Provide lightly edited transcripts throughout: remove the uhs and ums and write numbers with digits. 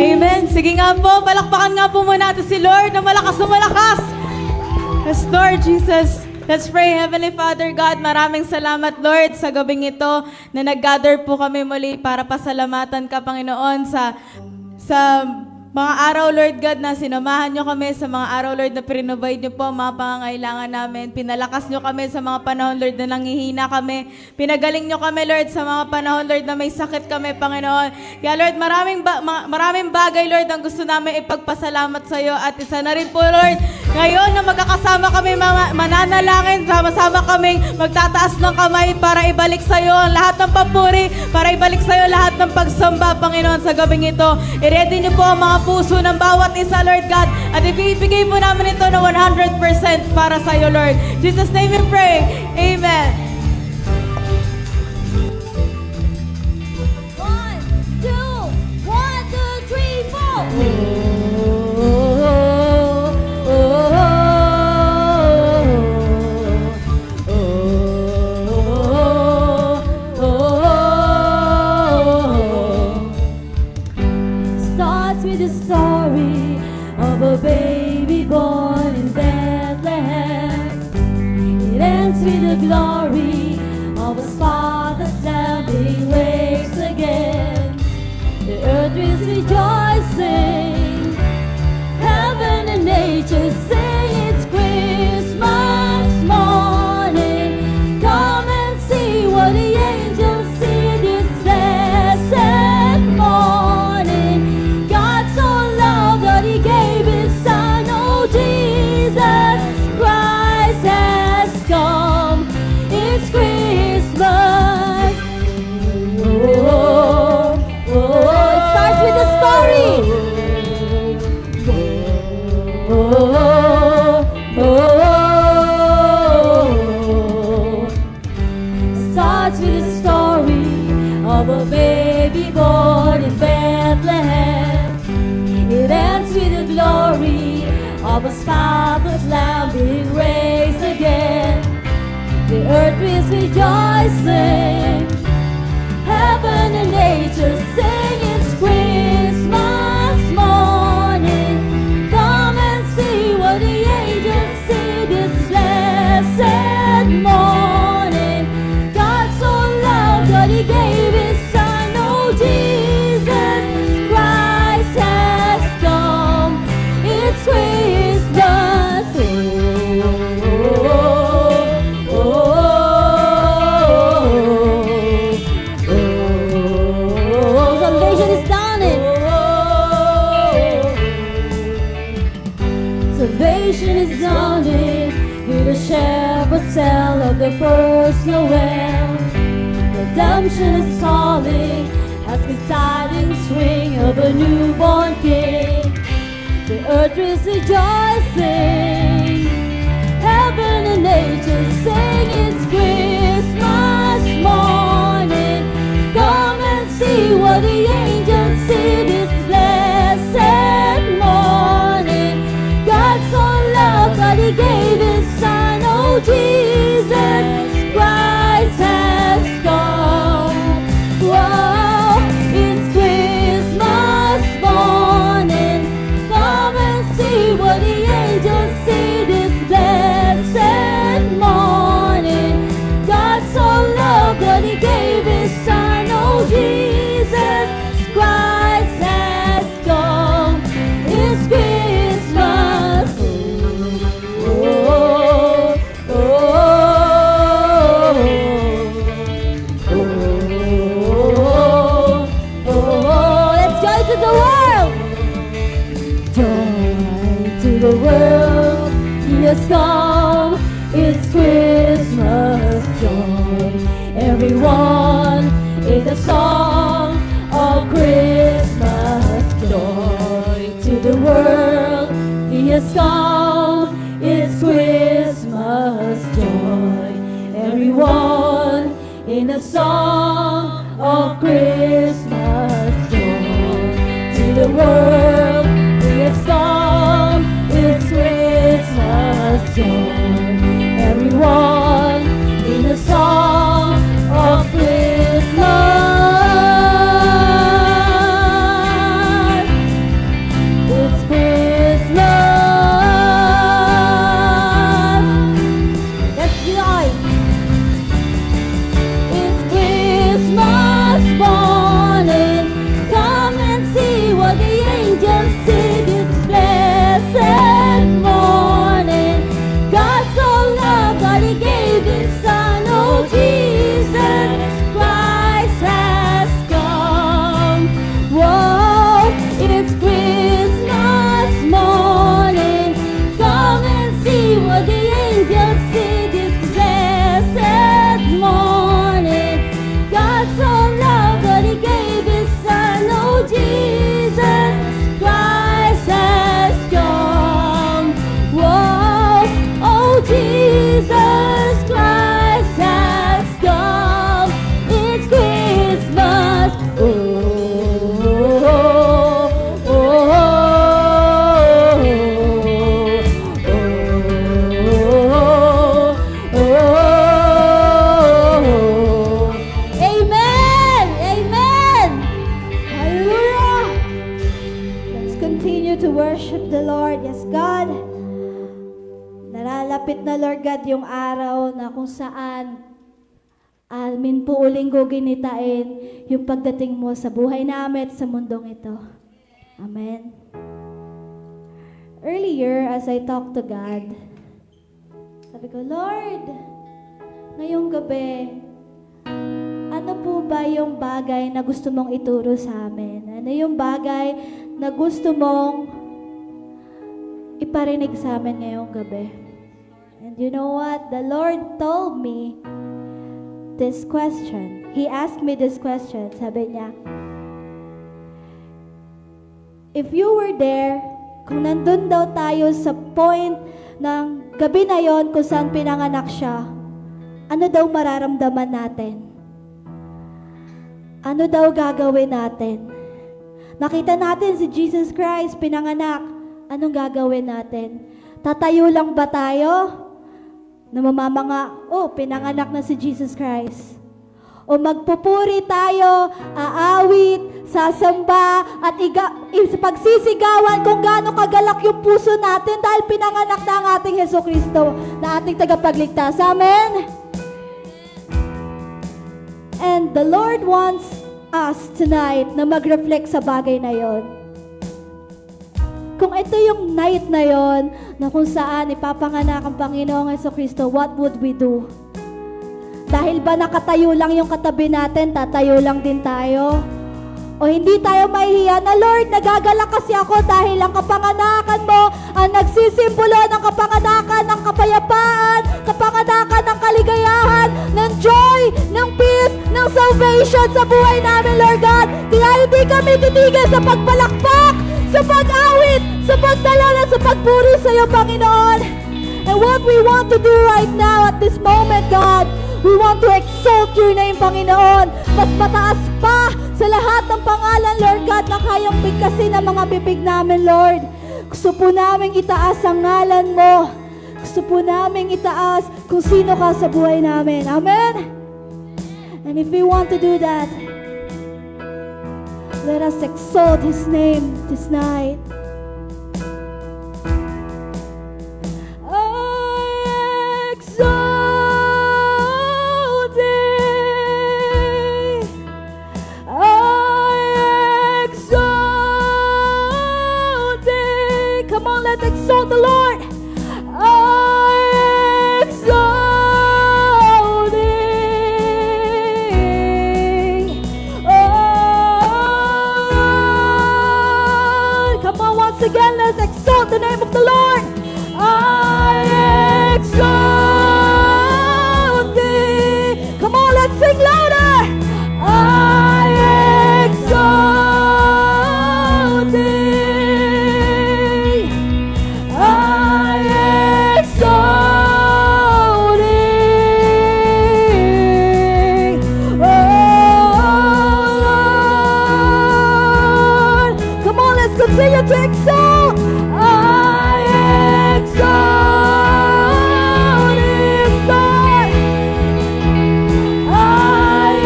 Amen. Sige nga po, palakpakan nga po muna natin si Lord na malakas na malakas. Yes, Lord Jesus. Let's pray. Heavenly Father God, maraming salamat, Lord, sa gabing ito na nag-gather po kami muli para pasalamatan ka, Panginoon, sa mga araw, Lord God, na sinamahan nyo kami, sa mga araw, Lord, na prinobide nyo po ang mga pangangailangan namin. Pinalakas nyo kami sa mga panahon, Lord, na nanghihina kami. Pinagaling nyo kami, Lord, sa mga panahon, Lord, na may sakit kami, Panginoon. Kaya, Lord, maraming bagay, Lord, ang gusto namin ipagpasalamat sa iyo. At isa na rin po, Lord, ngayon na magkakasama kami, mananalangin, sama-sama kaming magtataas ng kamay para ibalik sa iyo ang lahat ng papuri, para ibalik sa iyo lahat ng pagsamba, Panginoon, sa gabing ito. I-ready nyo po ang mga puso ng bawat isa, Lord God, at ibibigay po namin ito na 100% para sa iyo, Lord. In Jesus' name we pray. Amen. 1, 2, 1, 2, 3, 4. Starts with the story of a baby born in Bethlehem. It ends with the glory of his father's lamb being raised again. The earth is rejoicing, heaven and nature sing it's Christmas morning. Come and see what the angels see this blessed morning. God so loved that he gave his son, oh Jesus Christ has come. It's Christmas. Oh, it starts with a story. Starts with the story of a baby born in Bethlehem. It ends with the glory of his father's lamb being raised again. The earth is rejoicing, heaven and nature sing it's Christmas morning. Come and see what the angels see this blessed morning. God so loved that he gave his son, oh Jesus Christ has come. It's Christmas. Salvation is dawning. Salvation is dawning. Hear the shepherds tell of the first Noel. Redemption is calling as the tidings ring of a newborn King. The earth is rejoicing, heaven and nature sing it's Christmas morning. Come and see what the angels see this blessed morning. God so loved that he gave his son, oh Jesus Christ has come. Whoa, it's Christmas morning. Come and see what the angels see this blessed morning. God so loved that he gave his son, oh Jesus Christ has come. It's Christmas. Oh, oh, oh, oh. Let's joy to the world. Joy to the world, he has come. It's Christmas joy. Everyone in the song of Christmas joy to the world, he has come. It's Christmas joy. Everyone in the song of Christmas joy to the world, he has come. It's Christmas joy. Everyone in the song of Christmas. to worship the Lord. Yes, God. Nalalapit na, Lord God, yung araw na kung saan amin po uling guginitain yung pagdating mo sa buhay namin at sa mundong ito. Amen. Earlier, as I talked to God, sabi ko, Lord, ngayong gabi, ano po ba yung bagay na gusto mong ituro sa amin? Ano yung bagay na gusto mong iparinig sa amin ngayong gabi? And you know what? The Lord told me this question. He asked me this question. Sabi niya, if you were there, kung nandun daw tayo sa point ng gabi na yon kung saan pinanganak siya, ano daw mararamdaman natin? Ano daw gagawin natin? Nakita natin si Jesus Christ, pinanganak. Anong gagawin natin? Tatayo lang ba tayo? Na mamamanga, pinanganak na si Jesus Christ. O magpupuri tayo, aawit, sasamba, at pagsisigawan kung gaano kagalak yung puso natin dahil pinanganak na ang ating Hesus Kristo na ating tagapagligtas. Amen? And the Lord wants us tonight na mag-reflect sa bagay na yon. Kung ito yung night na yon na kung saan ipapanganak ang Panginoong Jesucristo, what would we do? Dahil ba nakatayo lang yung katabi natin, tatayo lang din tayo? O hindi tayo mahihiya na, Lord, nagagalak kasi ako dahil ang kapanganakan mo ang nagsisimbolo ng kapanganakan ng kapayapaan, kapanganakan ng kaligayahan, ng joy, ng peace, ng salvation sa buhay namin, Lord God. Kaya hindi kami titigil sa pagpalakpak, sa pag-awit, sa pagdalala, sa pagpuri sa iyo, Panginoon. And what we want to do right now at this moment, God, we want to exalt your name, Panginoon. Mas mataas pa sa lahat ng pangalan, Lord God, na kayang bigkasin ang mga bibig namin, Lord. Gusto po namin itaas ang ngalan mo. Gusto po namin itaas kung sino ka sa buhay namin. Amen? And if we want to do that, let us exalt His name this night. Exalt the Lord. I exalt Thee. Oh, come on, once again, let's exalt the name of the Lord. I exalt Thee. Come on, let's sing louder. I exalt Thee. Continue to exalt. I exalt His Lord. I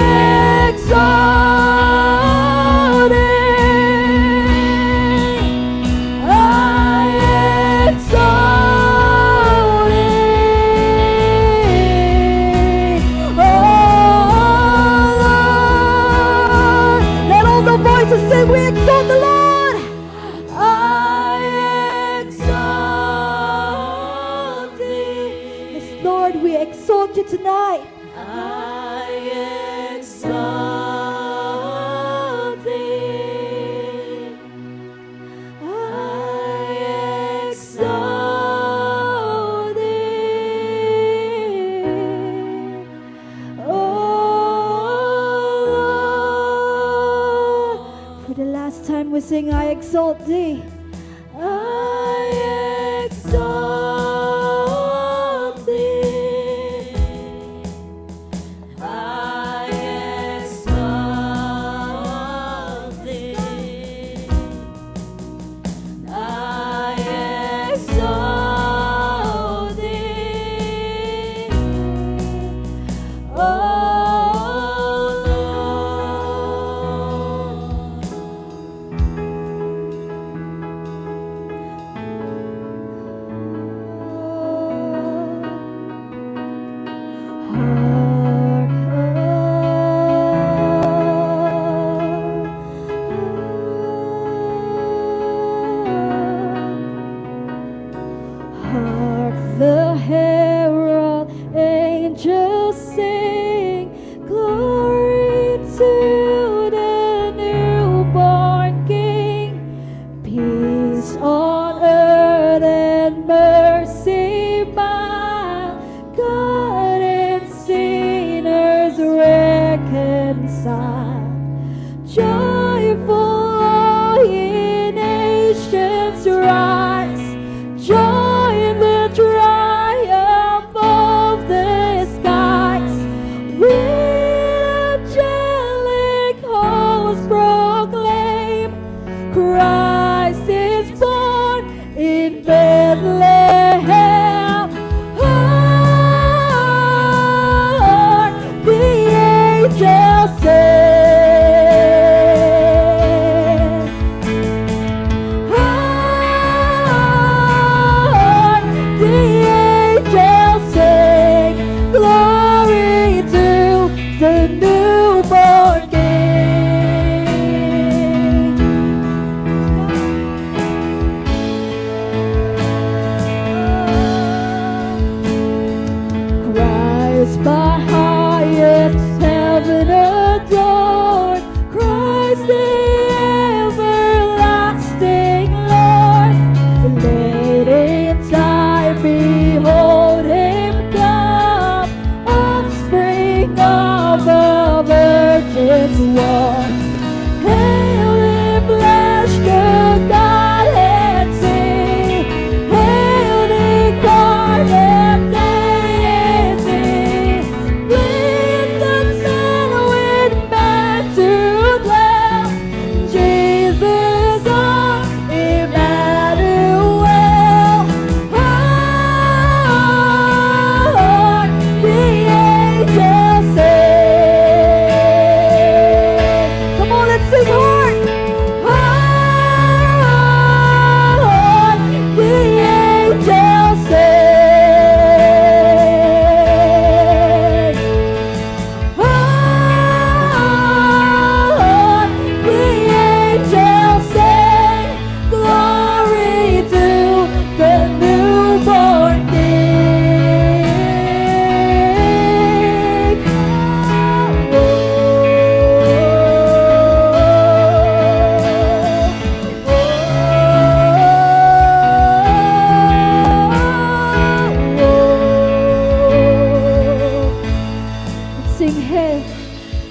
exalt Him. I exalt Him. Oh Lord, let all the voices sing. We exalt the Lord. We exalt you tonight. I exalt Thee. I exalt Thee. Oh Lord, for the last time we sing, I exalt Thee. I exalt Thee. joyful, all ye nations rise. Joy in the triumph of the skies. With angelic hosts proclaim, Christ is born in Bethlehem. Hark, the angels sing. Hark, the angels sing. Glory to the newborn King. Christ by highest heaven adored, Christ the everlasting Lord. Late in time, behold him come, offspring of the Virgin's womb. Hail in flesh, the Godhead sing. Hail the incarnate deity. With the Son, with man to dwell. Jesus our Emmanuel. Hark, the angels sing. Come on, let's sing hark. Hark, the angels sing. Hark, the angels sing. Glory to the newborn King. Sing hail,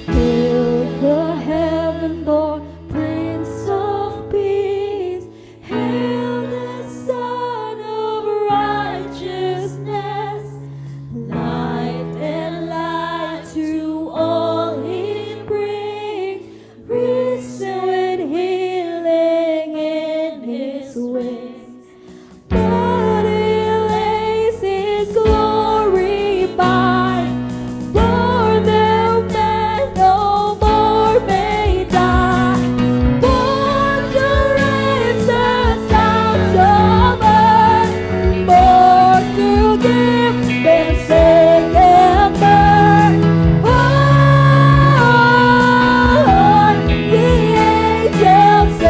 hail the heaven-born Prince of Peace. Hail the Son of Righteousness. Light and light to all he brings. Risen with healing in his wings. But he lays his glory by. Born that man no more may die. Born to raise the sons of earth. Born to give them second birth. Hark, the angels sing.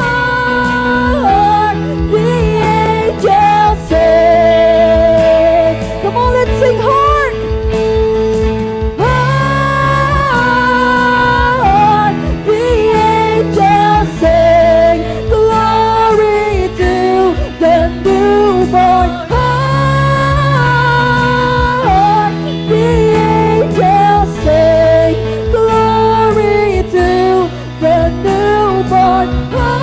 Hark, the angels sing. Come on, let's sing hark. Hark, the angels sing. Glory to the newborn. Hark, the angels sing. Glory to the newborn. Hark,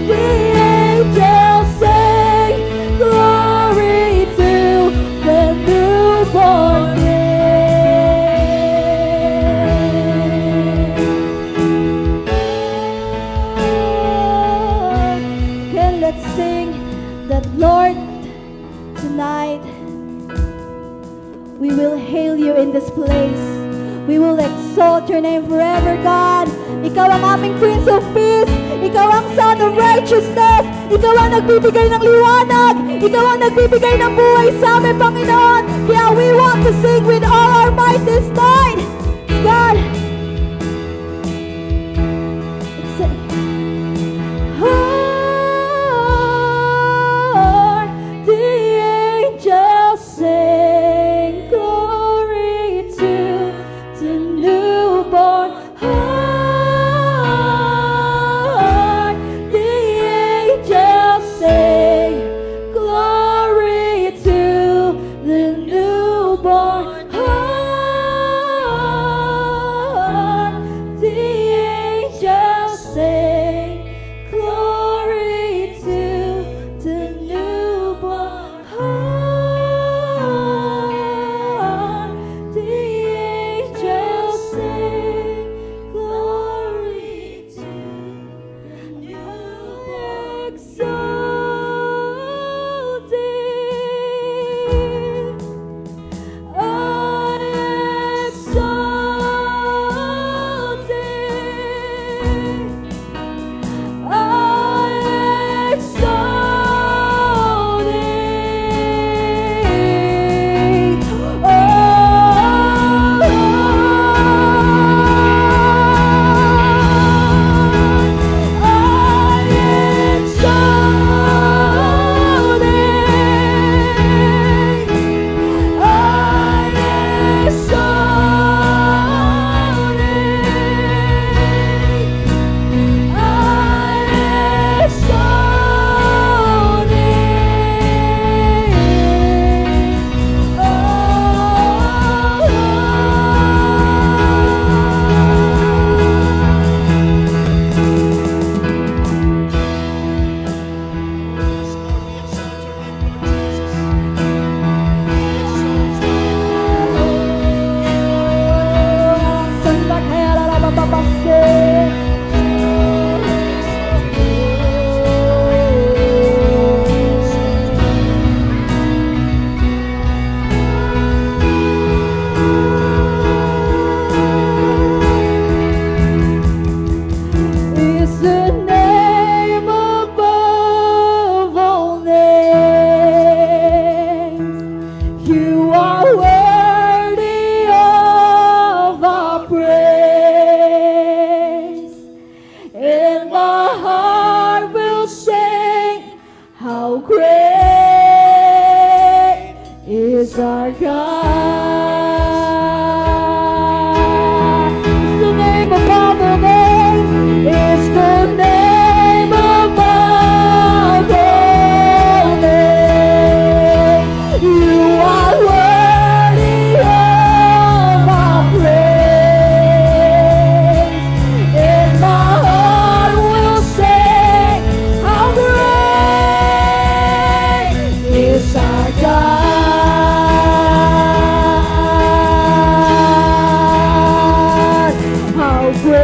the angels sing. Glory to the newborn King. Okay, let's sing that, Lord, tonight we will hail you in this place. We will exalt your name forever, God. Ikaw ang aming Prince of Peace. Ikaw ang Son of Righteousness. Ikaw ang nagbibigay ng liwanag. Ikaw ang nagbibigay ng buhay sa amin, Panginoon. Kaya we want to sing with all our might this night. God, Hark, the angels sing. Glory to the newborn. Hark, the angels sing. Glory to is our God. It's the name above all names. It's the name above all names. You are worthy of our praise. And my heart will sing, how great is our God. How great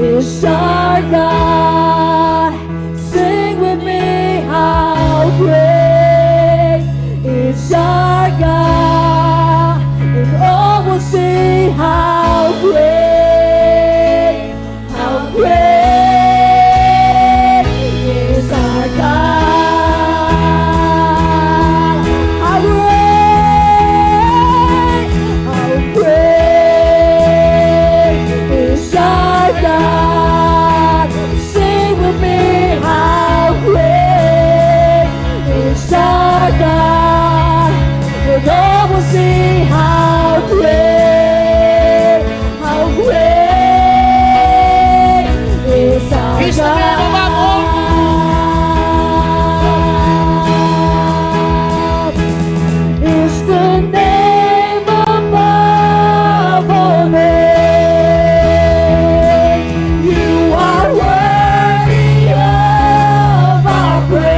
is our God. Sing with me, how great is our God. And all will see how great is our God. How great is our God. Sing with me, how great is our God. And all will see how great is our He's the God. name above all Is the name above all names. You are worthy of our praise.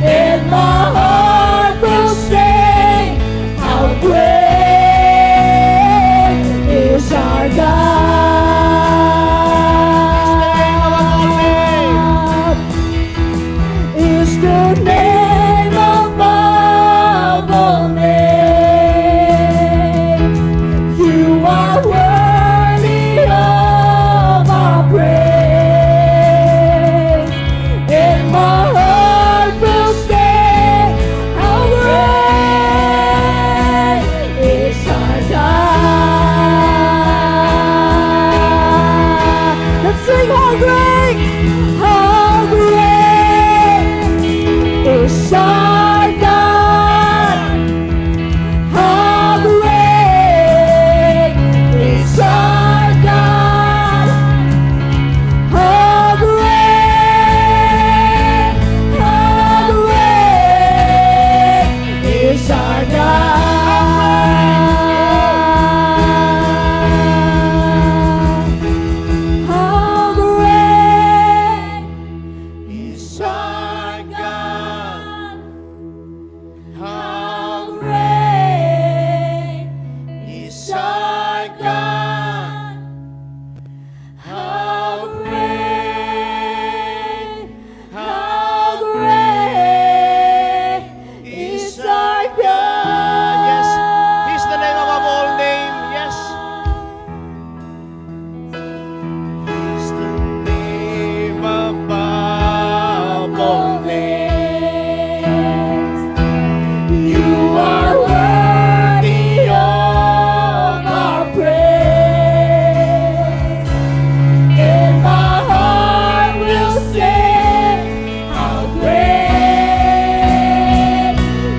And my heart will sing, how great is our God. Is the name above all names. You are worthy of our praise. And my heart will sing, how great is our God. Let's sing, how great is our God. How great is our God. How great is our God. How great is our God. How great Is our God. how great is our God. Yes, He's the name above all names. Yes. He's the name above all names. You are worthy of our praise. And my heart will sing, how great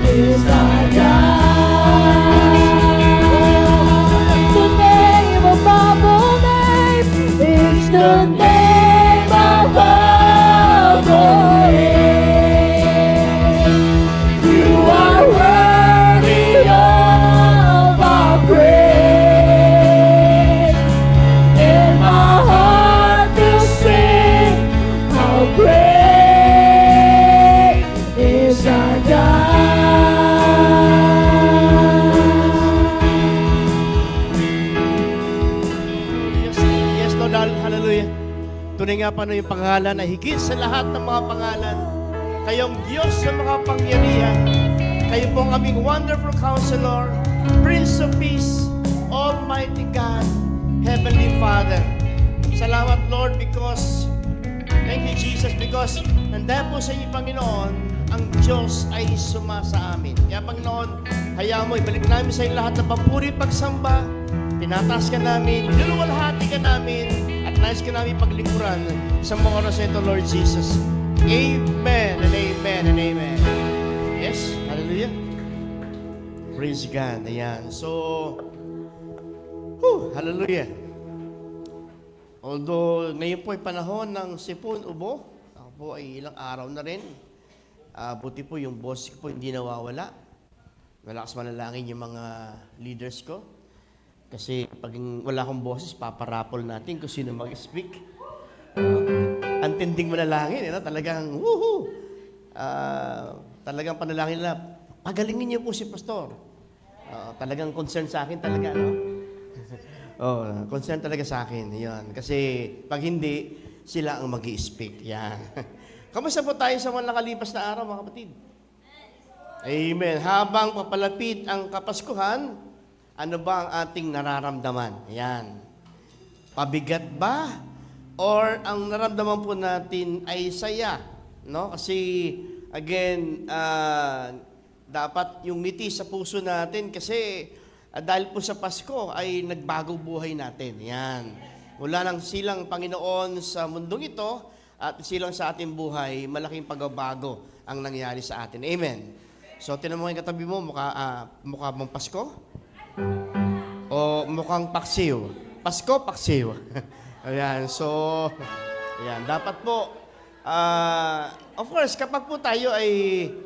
is our God. The name above all names is the name above all names. You are worthy of our praise. And my heart will sing, how great is our God. Yes, Lord, hallelujah. Tunay nga paano yung pangalan na higit sa lahat ng mga pangalan. Kayong Diyos sa mga pangyarihan. Kayo po ang aming wonderful counselor, Prince of Peace, Almighty God, Heavenly Father. Salamat, Lord, because thank you, Jesus, because nandiyan po sa inyo, Panginoon, ang Diyos ay sumasa amin. Kaya, Panginoon, hayaan mo, ibalik namin sa inyo lahat ng papuri, pagsamba, tinataas ka namin, niluluwalhati ka namin, at nais ka namin paglingkuran sa mga oras na ito, Lord Jesus. Amen and amen and amen. Praise God. Ayan. So, hallelujah. Although ngayon po ay panahon ng sipon, ubo, ako po ay ilang araw na rin. Buti po yung boss ko po hindi nawawala. Malakas manalangin yung mga leaders ko. Kasi pag wala akong boses, paparapol natin kung sino mag-speak. Ang tinding manalangin, talagang, woohoo! Talagang panalangin nila, pagalingin niyo po si Pastor. Talagang concern sa akin talaga, no? Concern talaga sa akin. Yan. Kasi pag hindi, sila ang mag-i-speak. Yan. Kamusta po tayo sa mga nakalipas na araw, mga kapatid? Amen. Habang papalapit ang Kapaskuhan, ano ba ang ating nararamdaman? Yan. Pabigat ba? Or ang nararamdaman po natin ay saya? No? Kasi, again, dapat yung ngiti sa puso natin kasi dahil po sa Pasko ay nagbago buhay natin. Yan. Wala nang silang Panginoon sa mundong ito at silang sa ating buhay, malaking pagbabago ang nangyari sa atin. Amen. So, tinan mo yung katabi mo, mukha mong Pasko? O mukhang paksiw? Pasko, paksiw. Ayan, so, ayan, dapat po, of course, kapag po tayo ay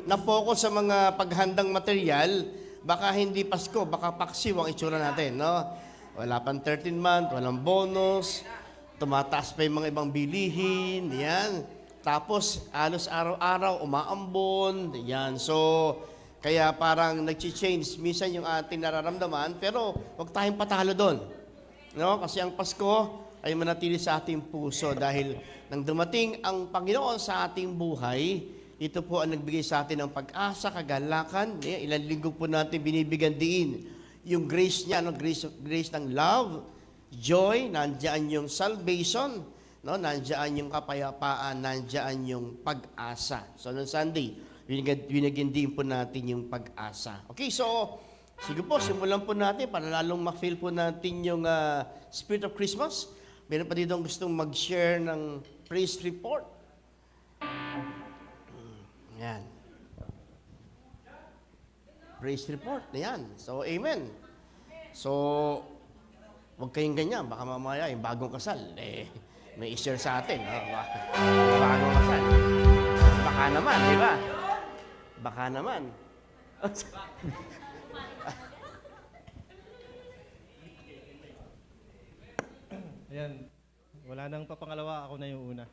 na-focus sa mga paghandang material, baka hindi Pasko, baka paksiw ang itsura natin, no? Wala pang 13 month, walang bonus, tumataas pa yung mga ibang bilihin, yan. Tapos, alos araw-araw, umaambon, yan. So, kaya parang nag-change minsan yung ating nararamdaman, pero huwag tayong patalo doon. No? Kasi ang Pasko ay manatili sa ating puso dahil nang dumating ang Panginoon sa ating buhay, ito po ang nagbigay sa atin ng pag-asa, kagalakan. Ilang linggo po natin binibigyan din yung grace niya, grace ng love, joy, nandiyan yung salvation, no? Nandiyan yung kapayapaan, nandiyan yung pag-asa. So, noong Sunday, binigyan din po natin yung pag-asa. Okay, so, sige po, simulan po natin para lalong ma-feel po natin yung spirit of Christmas. Meron pa dito ang gustong mag-share ng praise report. Yan. Praise report, yan. So, amen. So, huwag kayong ganyan. Baka mamaya, yung bagong kasal, may i-share sa atin. Bagong kasal. Baka naman, di ba? Baka naman. Ayan, wala nang papangalawa, ako na yung una.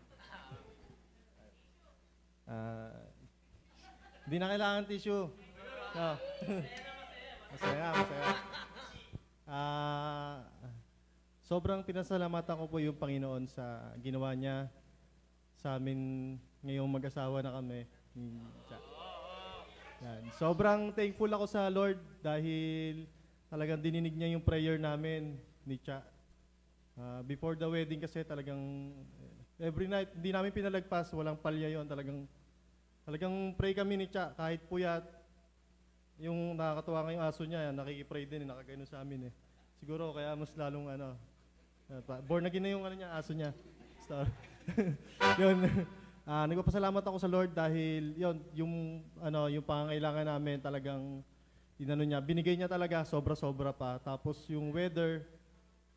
Hindi na kailangan tissue. No. Masaya. Sobrang pinasalamatan ko po yung Panginoon sa ginawa niya sa amin ngayong mag-asawa na kami. Yan. Sobrang thankful ako sa Lord dahil talagang dininig niya yung prayer namin ni Cha. Before the wedding kasi talagang every night, hindi namin pinalagpas, walang palya yon. Talagang pray kami ni Cha, kahit puyat. Yung nakakatuwa nga yung aso niya, nakikipray din, nakagano sa amin eh. Siguro kaya mas lalong born again na yung aso niya. So, yun. Nagpapasalamat ako sa Lord dahil yung pangangailangan namin talagang binigay niya talaga sobra-sobra pa. Tapos yung weather,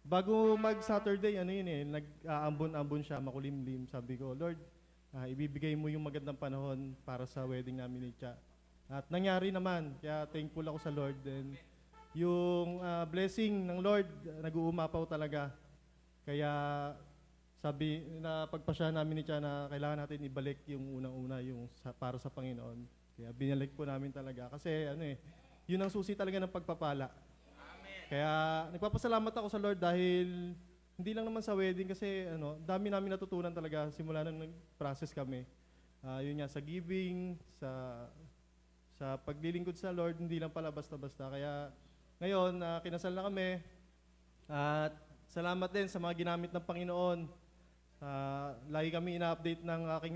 bago mag-Saturday, nag-aambon-ambon siya, makulimlim. Sabi ko, Lord, ibibigay mo yung magandang panahon para sa wedding namin ni Cha. At nangyari naman, kaya thankful ako sa Lord. And yung blessing ng Lord, nag-uumapaw talaga. Kaya sabi na pagpasya namin ni Cha na kailangan natin ibalik yung unang-una para sa Panginoon. Kaya binalik po namin talaga. Kasi yun ang susi talaga ng pagpapala. Amen. Kaya nagpapasalamat ako sa Lord dahil hindi lang naman sa wedding kasi dami namin natutunan talaga simula nang nag-process kami. Yun nga, sa giving, sa paglilingkod sa Lord, hindi lang pala basta-basta. Kaya ngayon, kinasal na kami. At salamat din sa mga ginamit ng Panginoon. Lagi kami ina-update ng aking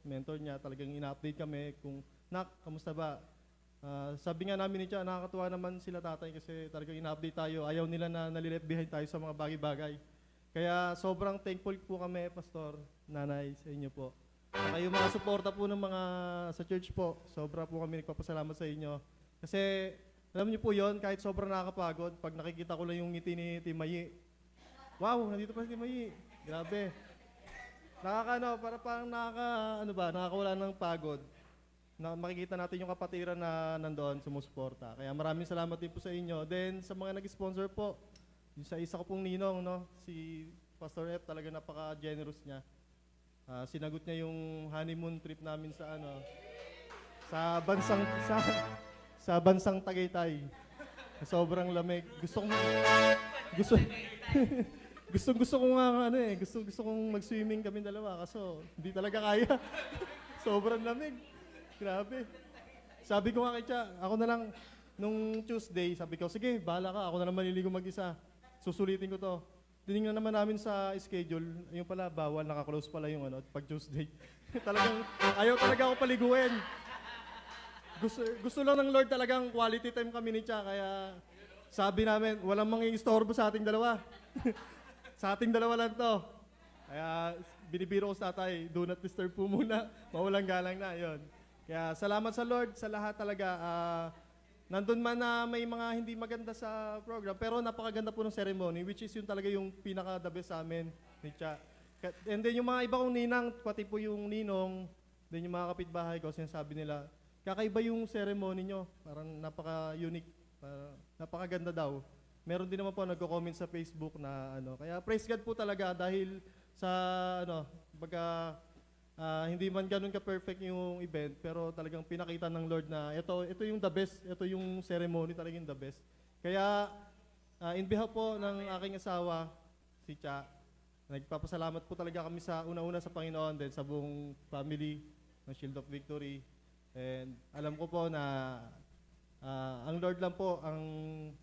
mentor niya, talagang ina-update kami kung, Nak, kamusta ba? Sabi nga namin ni Cha, nakakatuwa naman sila tatay kasi talagang ina-update tayo. Ayaw nila na nalileft behind tayo sa mga bagay-bagay. Kaya sobrang thankful po kami, Pastor, Nanay, sa inyo po. Saka yung mga suporta po ng mga sa church po, sobra po kami nagpapasalamat sa inyo. Kasi Alam niyo po yon, kahit sobrang nakakapagod, pag nakikita ko lang yung ngiti ni Timayi, wow, nandito pa si Timayi. Grabe. Parang nakakawala ng pagod. Na makikita natin yung kapatiran na nandoon sumusuporta. Kaya maraming salamat din po sa inyo. Then sa mga nag-sponsor po, yung sa isa ko pong ninong, no, si Pastor F, talaga napaka-generous niya. Sinagot niya yung honeymoon trip namin sa bansang Tagaytay. Sobrang lamig. Gusto kong mag-swimming kami dalawa kaso hindi talaga kaya. Sobrang lamig. Grabe. Sabi ko nga kay Tia, ako na lang nung Tuesday, sabi ko, sige, bahala ka, ako na lang maliligo mag-isa. Susulitin ko to. Tinignan naman namin sa schedule, yung pala, bawal, naka-close pala yung pag Tuesday. Ayaw talaga ako paliguin. Gusto lang ng Lord talagang quality time kami ni Tia, kaya sabi namin, walang mangingistorbo sa ating dalawa. Sa ating dalawa lang to. Kaya binibiro ko sa tatay, do not disturb po muna, mawalang galang na, yon. Kaya salamat sa Lord, sa lahat talaga. Nandun man na may mga hindi maganda sa program, pero napakaganda po ng ceremony, which is yun talaga yung pinaka-the best sa amin ni Tia. And then yung mga iba kong ninang, pati po yung ninong, then yung mga kapitbahay ko, sinasabi nila, kakaiba yung ceremony nyo, parang napaka-unique, napakaganda daw. Meron din naman po nagko-comment sa Facebook na kaya praise God po talaga dahil sa hindi man ganun ka-perfect yung event, pero talagang pinakita ng Lord na ito yung the best, ito yung ceremony talagang the best. Kaya in behalf po ng aking asawa, si Tia, nagpapasalamat po talaga kami sa una-una sa Panginoon, then sa buong family ng Shield of Victory. And alam ko po na ang Lord lang po ang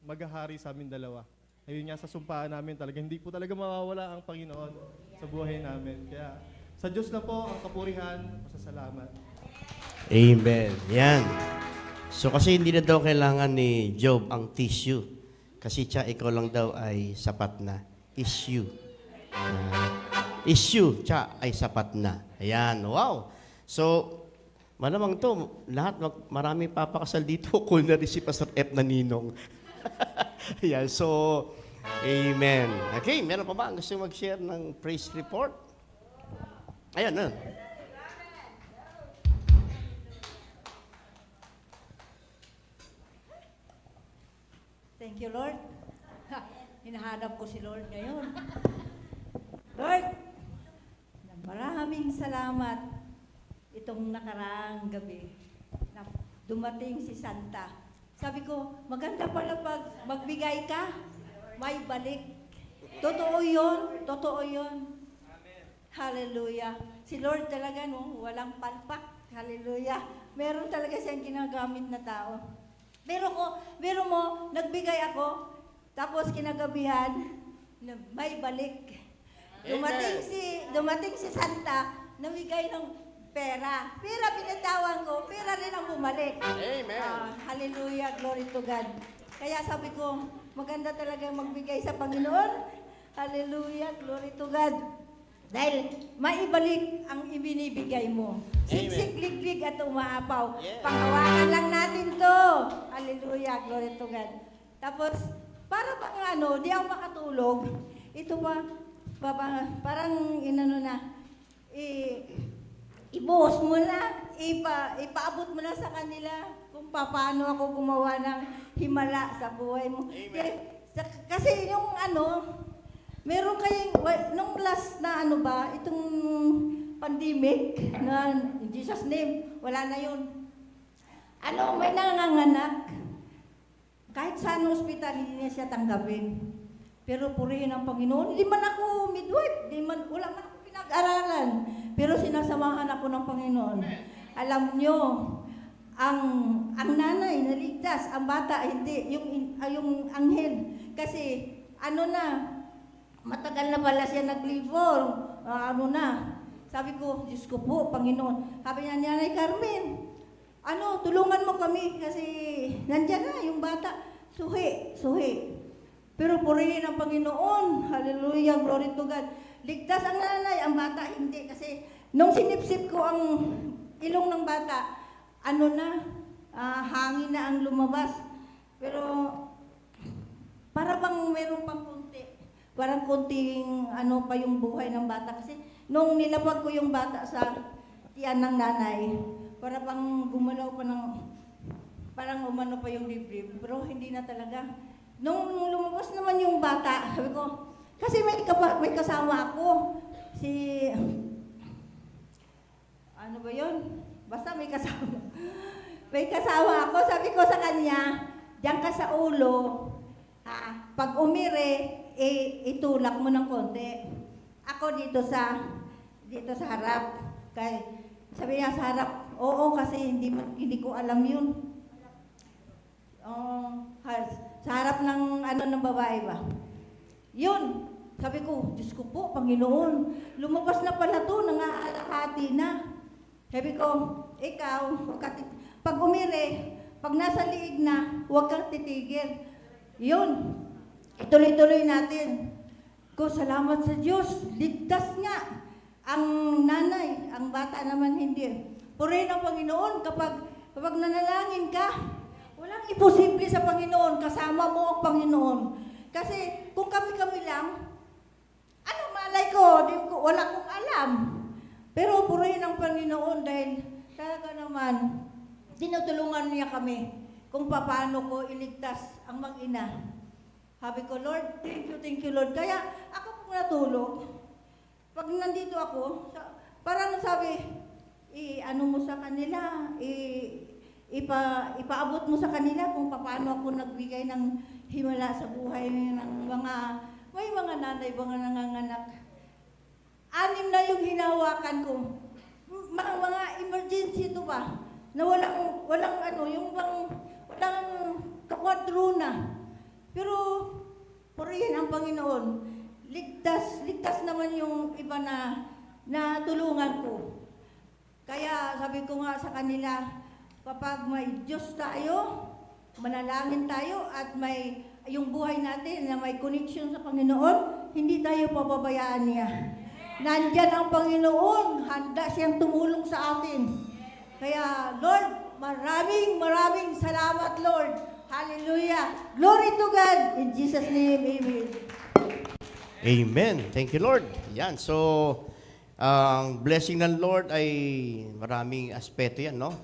maghahari sa amin dalawa. Ayun nga sa sumpaan namin talaga, hindi po talaga mawawala ang Panginoon sa buhay namin. Kaya sa Diyos na po ang kapurihan, pasasalamat. Amen. Yan. So kasi hindi na daw kailangan ni Job ang tissue. Kasi Tia, ikaw lang daw ay sapat na. Issue. Issue, Tia, ay sapat na. Ayan, wow. So, malamang to, marami papakasal dito, cool na rin si Pastor F na ninong. Ayan, so, amen. Okay, meron pa ba ang gusto mag-share ng praise report? Ayan, na. Thank you, Lord. Hinahanap ko si Lord ngayon. Lord, maraming salamat itong nakaraang gabi na dumating si Santa. Sabi ko, maganda pala pag magbigay ka, may balik. Totoo yun, totoo yun. Hallelujah. Si Lord talaga, walang palpak. Hallelujah. Meron talaga siyang ginagamit na tao. Pero mo, nagbigay ako, tapos kinagabihan, may balik. Dumating si Santa, namigay ng pera. Pera pinatawan ko, pera rin ang bumalik. Amen. Hallelujah, glory to God. Kaya sabi ko, maganda talaga magbigay sa Panginoon. Hallelujah, glory to God. Dahil maibalik ang ibinibigay mo. Siksik, liglig at umaapaw. Yeah. Panghawakan lang natin to. Hallelujah, glory to God. Tapos, para bang di ako makatulog. Ito parang ibuhos mo na, ipaabot mo na sa kanila kung paano ako gumawa ng himala sa buhay mo. Kasi yung meron kayong, nung last na itong pandemic, na in Jesus name, wala na yun. May nanganganak. Kahit saan hospital, hindi niya siya tanggapin. Pero purihin ang Panginoon. Hindi man ako midwife, wala man ako pinag-aralan. Pero sinasamahan ako ng Panginoon. Alam nyo, ang nanay naligtas, ang bata hindi, yung anghel. Kasi matagal na pala siya nag-labor. Sabi ko, Diyos ko po, Panginoon. Sabi niya, Nanay Carmen, tulungan mo kami kasi nandyan na yung bata. Suhi. Pero purihin ang Panginoon. Hallelujah, glory to God. Ligtas ang nanay, ang bata hindi. Kasi nung sinipsip ko ang ilong ng bata, hangin na ang lumabas. Pero, para bang meron pang konti. Parang konting ano pa yung buhay ng bata. Kasi nung nilabag ko yung bata sa tiyan ng nanay, para bang gumalaw pa ng, parang umano pa yung dibdib. Pero hindi na talaga. Nung lumabas naman yung bata, sabi ko, kasi may kasama ako. Si, ano ba yun? Basta may kasama. May kasama ako. Sabi ko sa kanya, diyan ka sa ulo. Pag umire, itulak mo ng konti. Ako dito sa harap. Sabi niya sa harap, oo kasi hindi ko alam yun. Sa harap ng ng babae ba? Yun. Sabi ko, Diyos ko po, Panginoon, lumabas na pala to, nangaalakati na. Sabi ko, ikaw, pag umire, pag nasa liig na, huwag kang titigil. Yun. Ituloy-tuloy natin. Ko, salamat sa Diyos. Ligtas nga. Ang nanay, ang bata naman hindi. Purihin ang Panginoon kapag nanalangin ka, walang imposible sa Panginoon. Kasama mo ang Panginoon. Kasi kung kami-kami lang, malay ko, wala kong alam. Pero purihin ang Panginoon dahil talaga naman, tinutulungan niya kami kung paano ko iligtas ang mag-ina. Sabi ko, Lord, thank you, Lord. Kaya ako kung natulog, pag nandito ako, parang sabi, ano mo sa kanila, ipaabot mo sa kanila kung paano ako nagbigay ng himala sa buhay ng may mga nanay, mga nanganganak. 6 na yung hinawakan ko. Mga emergency ito ba? Na walang kakwadro na. Pero, purihin ang Panginoon. Ligtas naman yung iba na tulungan ko. Kaya sabi ko nga sa kanila, kapag may Diyos tayo, manalangin tayo, at may yung buhay natin na may connection sa Panginoon, hindi tayo pababayaan niya. Nandyan ang Panginoon, handa siyang tumulong sa atin. Kaya, Lord, maraming salamat, Lord. Hallelujah. Glory to God. In Jesus' name, amen. Amen. Thank you, Lord. Yan. So, ang blessing ng Lord ay maraming aspeto yan, no?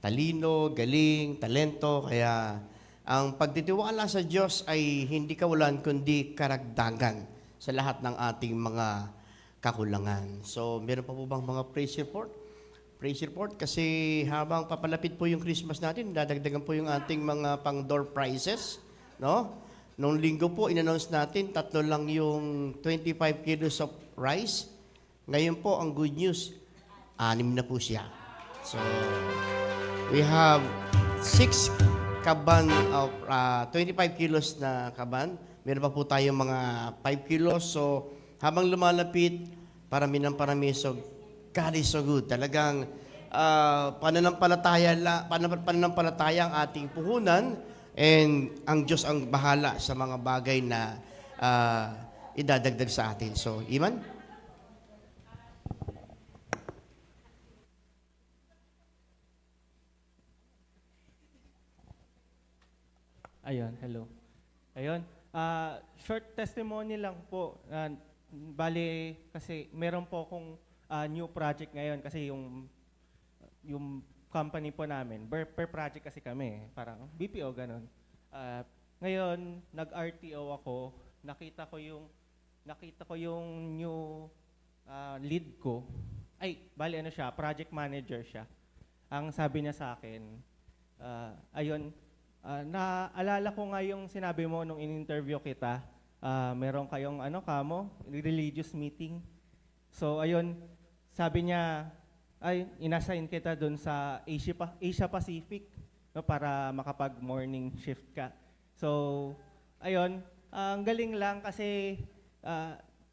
Talino, galing, talento. Kaya, ang pagtitiwala sa Diyos ay hindi kawalan, kundi karagdagan sa lahat ng ating mga kakulangan. So, meron pa po bang mga praise report? Praise report kasi habang papalapit po yung Christmas natin, dadagdagan po yung ating mga pang-door prizes, no? Noong linggo po, in-announce natin, 3 lang yung 25 kilos of rice. Ngayon po, ang good news, 6 na po siya. So, we have 6 kaban of 25 kilos na kaban. Meron pa po tayong mga 5 kilos. So, habang lumalapit, parami ng parami. So, God is so good. Talagang pananampalataya ang ating puhunan, and ang Diyos ang bahala sa mga bagay na idadagdag sa atin. So, Iman? Ayun, hello. Ayun, short testimony lang po. Bali, kasi meron po akong new project ngayon kasi yung company po namin, per project kasi kami, parang BPO, ganun. Ngayon, nag-RTO ako, nakita ko yung new lead ko. Ay, bali ano siya, project manager siya. Ang sabi niya sa akin, ayun, naalala ko nga yung sinabi mo nung in-interview kita, meron kayong religious meeting. So ayun, sabi niya, ay inassign kita doon sa Asia Pacific, no, para makapag-morning shift ka. So ayun, ang galing lang kasi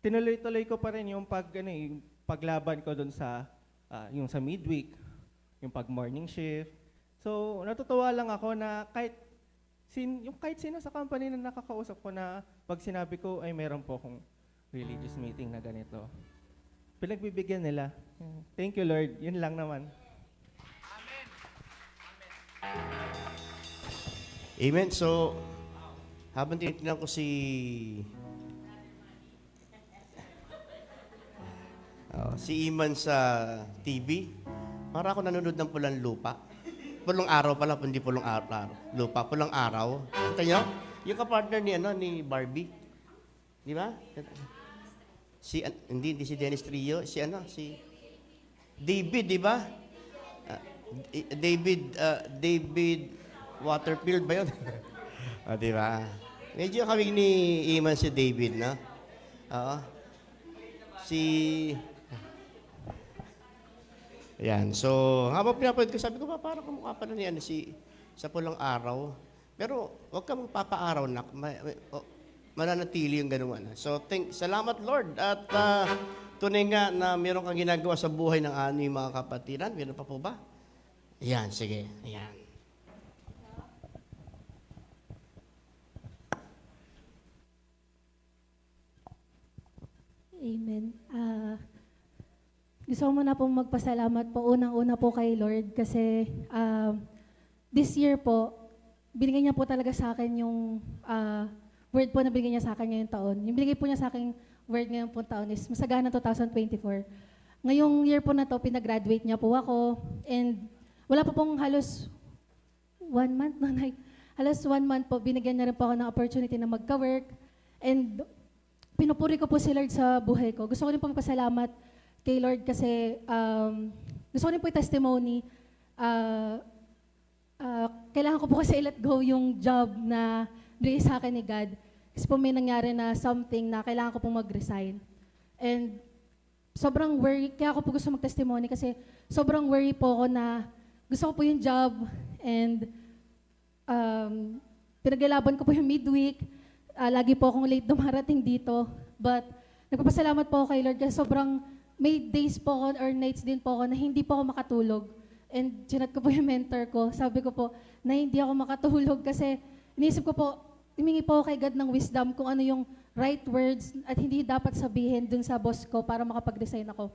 tinuloy-tuloy ko pa rin yung yung paglaban ko doon sa yung sa midweek, yung pag-morning shift. So natutuwa lang ako na kahit sino sa company na nakakausap ko na pag sinabi ko ay meron po akong religious meeting na ganito, pinagbibigyan nila. Thank you, Lord. Yun lang naman. Amen. So, habang tinitingnan ko si Iman sa TV, para ako nanonood ng Pulang Lupa. Pulong araw pala, hindi pulong araw. Lupa, pulang araw. Kita nyo? Yung kapartner ni Barbie. Di ba? Hindi si Dennis Trio, si David, di ba? David Waterfield ba yun? Di ba? Medyo kami ni Iman si David, no? Oo. Ayan. So, habang pinapanood ko, sabi ko ba, parang kumukha pa na niyan sa Pulang Araw. Pero, huwag kang papaaraw na. Mananatili yung gano'n. So, salamat Lord. At tunay nga na meron kang ginagawa sa buhay ng aming mga kapatiran. Meron pa po ba? Ayan, sige. Ayan. Amen. Gusto ko muna pong magpasalamat po, unang-una po kay Lord kasi this year po, binigay niya po talaga sa akin yung word po na binigay niya sa akin ngayong taon. Yung binigay po niya sa akin word ngayong po taon is Masagana 2024. Ngayong year po na to, pinag-graduate niya po ako and wala po pong halos 1 month, no, halos 1 month po, binigyan niya rin po ako ng opportunity na magka-work and pinupuri ko po si Lord sa buhay ko. Gusto ko rin po magpasalamat kay Lord kasi gusto ko rin po yung testimony. Kailangan ko po kasi i-let go yung job na binigay sa akin ni God. Kasi po may nangyari na something na kailangan ko pong mag-resign. And sobrang worry, kaya ako po gusto mag-testimony kasi sobrang worry po ako na gusto ko po yung job and pinaglalaban ko po yung midweek. Lagi po akong late dumarating dito. But nagpapasalamat po ako kay Lord kasi sobrang may days po ako or nights din po ako na hindi po ako makatulog. And chinat ko po yung mentor ko. Sabi ko po na hindi ako makatulog kasi iniisip ko po, humingi po ako kay God ng wisdom kung ano yung right words at hindi dapat sabihin dun sa boss ko para makapag-resign ako.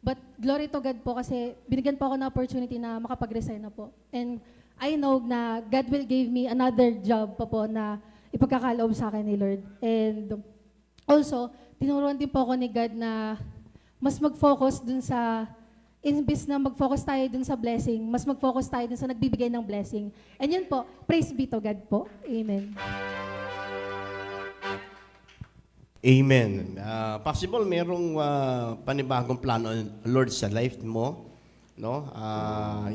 But glory to God po kasi binigyan po ako ng opportunity na makapag-resign na po. And I know na God will give me another job pa po na ipagkakaloob sa akin ni Lord. And also, tinuruan din po ako ni God na mas mag-focus dun sa, imbis na mag-focus tayo dun sa blessing, mas mag-focus tayo dun sa nagbibigay ng blessing. And yun po, praise be to God po. Amen. Amen. Possible merong panibagong plano, Lord, sa life mo. No?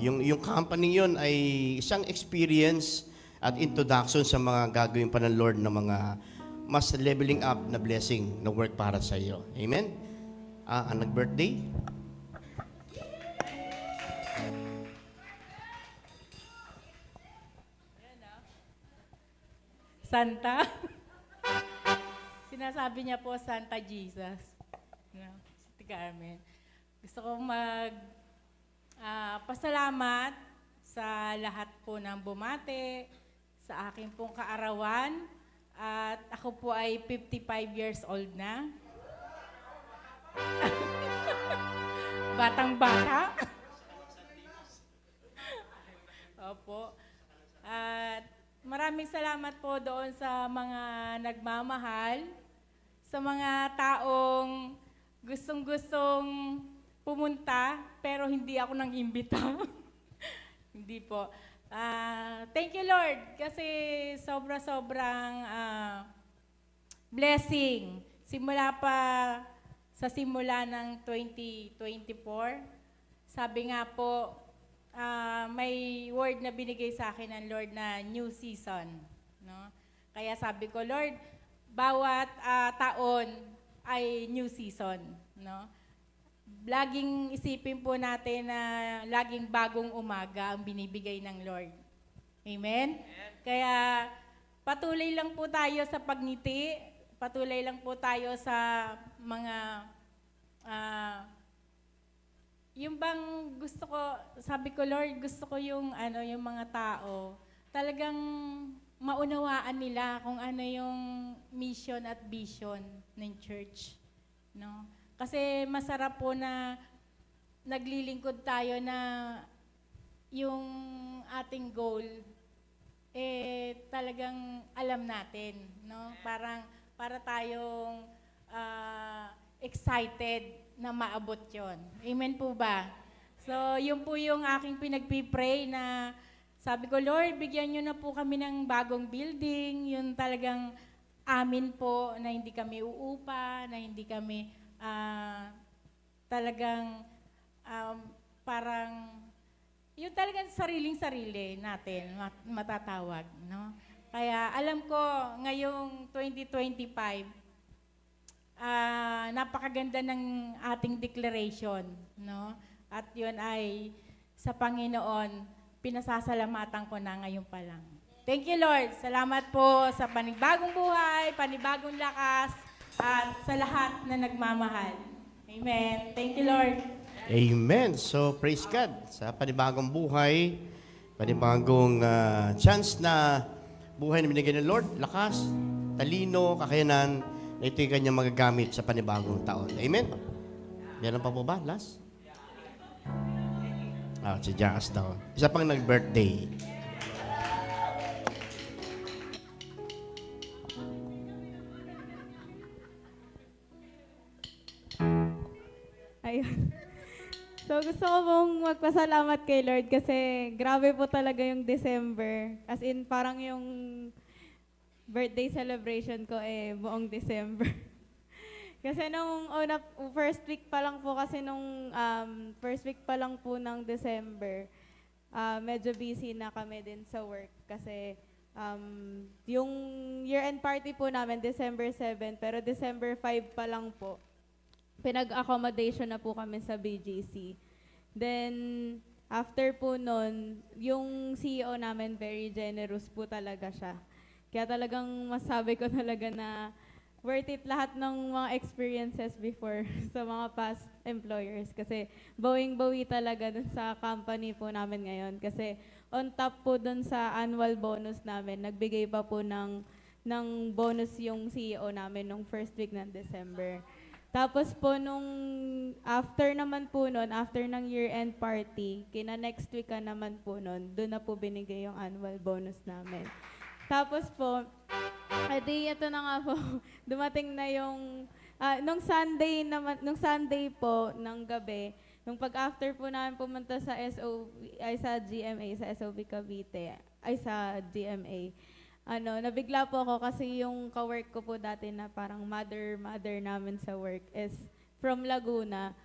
Yung company yun ay isang experience at introduction sa mga gagawin pa ng Lord na mga mas leveling up na blessing na work para sa iyo. Amen? Ang nag-birthday? Santa. Sinasabi niya po, Santa Jesus. No? Si Carmen. Gusto kong pasalamat sa lahat po ng bumate, sa aking pong kaarawan. At ako po ay 55 years old na. Batang-bata. Opo. At maraming salamat po doon sa mga nagmamahal, sa mga taong gustong-gustong pumunta, pero hindi ako nang imbita. Hindi po. Thank you, Lord, kasi sobra-sobrang blessing. Simula pa sa simula ng 2024, sabi nga po, may word na binigay sa akin ng Lord na new season. No? Kaya sabi ko, Lord, bawat taon ay new season. No? Laging isipin po natin na laging bagong umaga ang binibigay ng Lord. Amen? Kaya patuloy lang po tayo sa pagngiti, patuloy lang po tayo sa mga yung bang gusto ko, sabi ko, Lord, gusto ko yung yung mga tao talagang maunawaan nila kung ano yung mission at vision ng church, no? Kasi masarap po na naglilingkod tayo na yung ating goal talagang alam natin, no? Parang para tayong excited na maabot yon. Amen po ba? So, yun po yung aking pinagpipray na sabi ko, Lord, bigyan nyo na po kami ng bagong building, yun talagang amin po na hindi kami uupa, na hindi kami talagang parang yung talagang sariling-sarili natin matatawag, no? Kaya alam ko ngayong 2025 napakaganda ng ating declaration, no? At yun ay sa Panginoon pinasasalamatan ko na ngayon pa lang. Thank you, Lord. Salamat po sa panibagong buhay, panibagong lakas, at sa lahat na nagmamahal. Amen. Thank you, Lord. Amen. So, praise God sa panibagong buhay, panibagong chance na buhay na binigay ng Lord, lakas, talino, kakayanan, na ito yung kanyang magagamit sa panibagong taon. Amen. Meron pa po ba? Last? Si Jackas daw. Isa pang nag-birthday. Ayun. So gusto ko pong magpasalamat kay Lord kasi grabe po talaga yung December. As in parang yung birthday celebration ko buong December. Kasi nung first week pa lang po kasi first week pa lang po ng December, medyo busy na kami din sa work kasi yung year-end party po namin December 7 pero December 5 pa lang po. Pinag-accommodation na po kami sa BGC. Then, after po nun, yung CEO namin, very generous po talaga siya. Kaya talagang masabi ko talaga na worth it lahat ng mga experiences before sa mga past employers. Kasi bawing-bawi talaga dun sa company po namin ngayon. Kasi on top po dun sa annual bonus namin, nagbigay pa po ng bonus yung CEO namin nung first week ng December. Tapos po nung after naman po nun, after ng year-end party, next week ka naman po nun, doon na po binigay yung annual bonus namin. Tapos po, ito na nga po, dumating na yung, nung Sunday po, ng gabi, nung pag-after po namin pumunta sa sa GMA, sa SOB Cavite, sa GMA, nabigla po ako kasi yung ka-work ko po dati na parang mother namin sa work is from Laguna.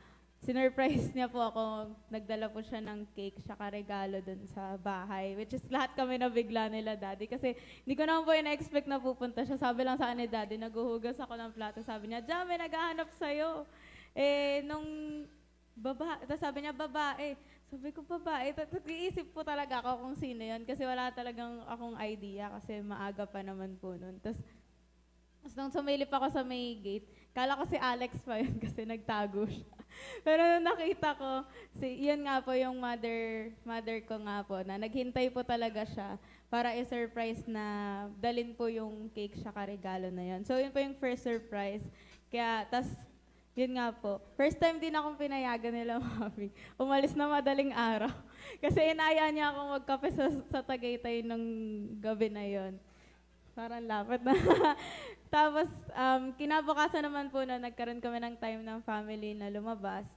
Sinurprise niya po ako, nagdala po siya ng cake, saka regalo dun sa bahay. Which is lahat kami nabigla nila, Daddy. Kasi hindi ko naman po na-expect na pupunta siya. Sabi lang sa akin ni Daddy, naghuhugas ako ng plato. Sabi niya, Jam, may naghahanap sa'yo. Tapos sabi niya, babae. Sabi ko, babae. Iisip po talaga ako kung sino yun. Kasi wala talagang akong idea. Kasi maaga pa naman po nun. Tapos nung sumilip ako sa may gate, kala ko si Alex pa yun kasi nagtago siya. Pero nung nakita ko, yun nga po yung mother ko nga po, na naghintay po talaga siya para i-surprise na dalin po yung cake siya regalo na yun. So yun po yung first surprise. Kaya, yun nga po. First time din akong pinayagan nila, Mami. Umalis na madaling araw. Kasi inaya niya akong magkape sa Tagaytay nung gabi na yon. Parang lapit na. Tapos, kinabukasan naman po na nagkaroon kami ng time ng family na lumabas.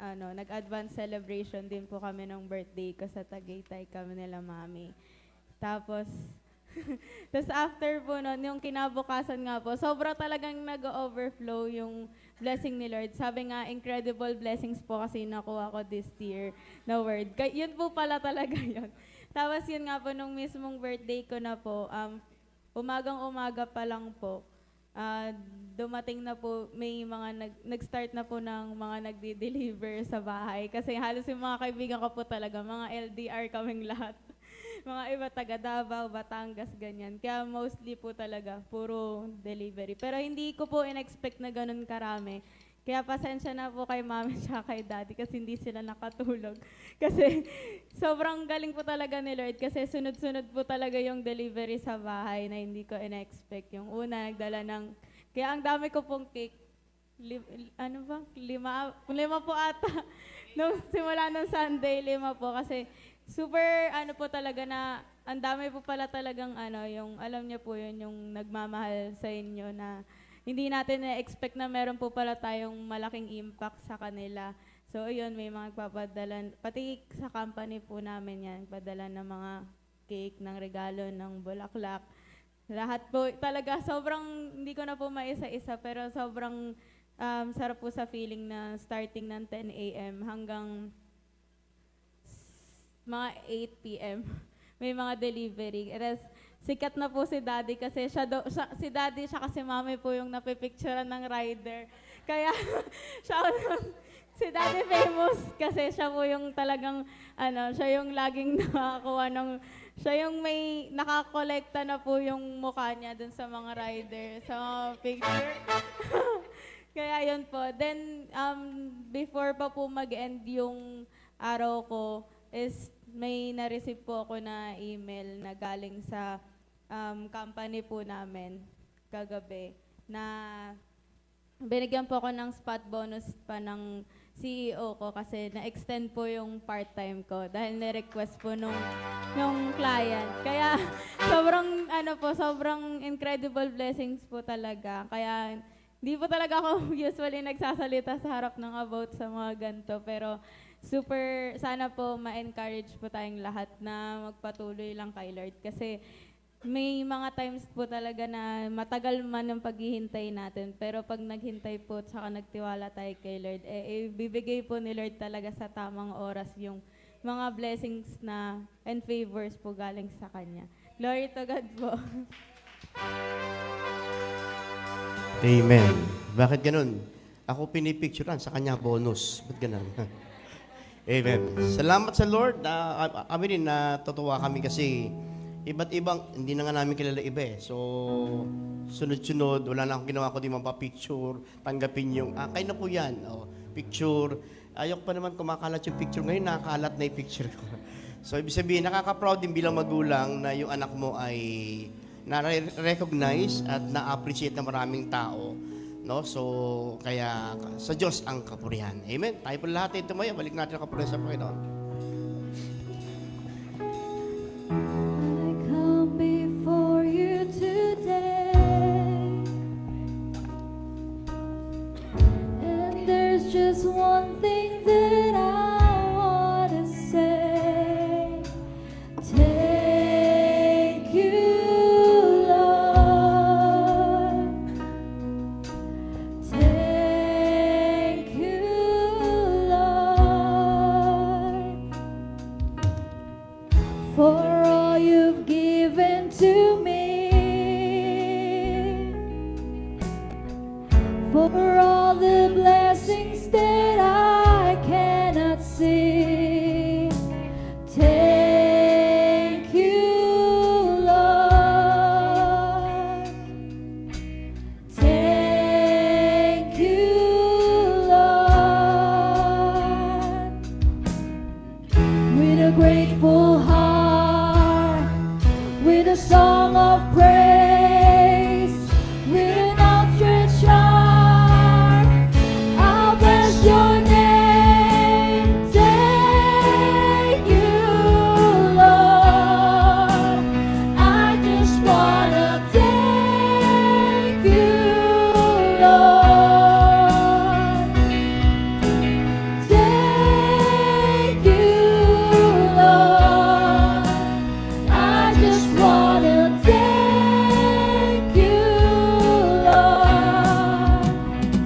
Nag-advance celebration din po kami ng birthday ko sa Tagaytay kami nila, Mami. Tapos after po nun, yung kinabukasan nga po, sobra talagang nag-overflow yung blessing ni Lord. Sabi nga, incredible blessings po kasi nakuha ko this year na word. Yun po pala talaga yun. Tapos yun nga po, nung mismong birthday ko na po, umagang-umaga pa lang po, dumating na po, may mga nag-start na po ng mga nagdi-deliver sa bahay. Kasi halos yung mga kaibigan ko po talaga, mga LDR kaming lahat. Mga iba taga Davao, Batangas, ganyan. Kaya mostly po talaga, puro delivery. Pero hindi ko po in-expect na ganun karami. Kaya pasensya na po kay Mami at kay Daddy kasi hindi sila nakatulog. Kasi sobrang galing po talaga ni Lord kasi sunod-sunod po talaga yung delivery sa bahay na hindi ko in-expect. Yung una, nagdala ng... Kaya ang dami ko pong cake. Lima po ata. Nung simula ng Sunday, 5 po kasi super po talaga na ang dami po pala talagang yung alam niyo po yun, yung nagmamahal sa inyo na hindi natin na-expect na meron po pala tayong malaking impact sa kanila. So, yun, may mga nagpapadala, pati sa company po namin yan, padala ng mga cake, ng regalo, ng bulaklak. Lahat po, talaga, sobrang, hindi ko na po maisa-isa, pero sobrang sarap po sa feeling na starting ng 10 a.m. hanggang mga 8 p.m. may mga delivery. Sikat na po si Daddy kasi si Daddy siya kasi mami po yung napipicturean ng rider. Kaya si Daddy famous kasi siya po yung talagang siya yung laging nakakuha siya yung may nakakolekta na po yung mukha niya dun sa mga rider, sa mga picture. Kaya yun po. Then before pa po mag-end yung araw ko is may na-receive po ako na email na galing sa company po namin kagabi na binigyan po ako ng spot bonus pa ng CEO ko kasi na-extend po yung part-time ko dahil ni-request po nung client. Kaya sobrang incredible blessings po talaga. Kaya hindi po talaga ako usually nagsasalita sa harap ng about sa mga ganito, pero sana po ma-encourage po tayong lahat na magpatuloy lang kay Lord kasi may mga times po talaga na matagal man ang paghihintay natin, pero pag naghintay po at saka nagtiwala tayo kay Lord, ibibigay po ni Lord talaga sa tamang oras yung mga blessings na and favors po galing sa Kanya. Glory to God po. Amen. Bakit ganun? Ako pinipicturean, sa kanya bonus. Ba't ganun? Amen. Salamat sa Lord. Kami din natutuwa kami kasi iba't ibang, hindi na nga namin kilala iba eh. So, sunod-sunod, wala na akong ginawa ko di mapapicture, tanggapin yung, kayo na po yan, picture. Ayok pa naman kumakalat yung picture. Ngayon, nakakalat na yung picture ko. So, ibig sabihin, nakaka-proud din bilang magulang na yung anak mo ay na-recognize at na-appreciate ng maraming tao. No? So, kaya sa Diyos ang kapurihan. Amen? Tayo po lahat ay tumayo. Balik natin ang kapurihan sa Panginoon. I come before you today, and there's just one thing that I want to say. Thank you, Lord. Thank you, Lord, for all you've given to me, for all the blessings that I cannot see. Thank you, Lord. Thank you, Lord. With a grateful heart, with a song of praise, with an outstretched arm, I'll bless your name. Thank you, Lord. I just wanna thank you, Lord. Thank you, Lord. I just wanna thank you, Lord.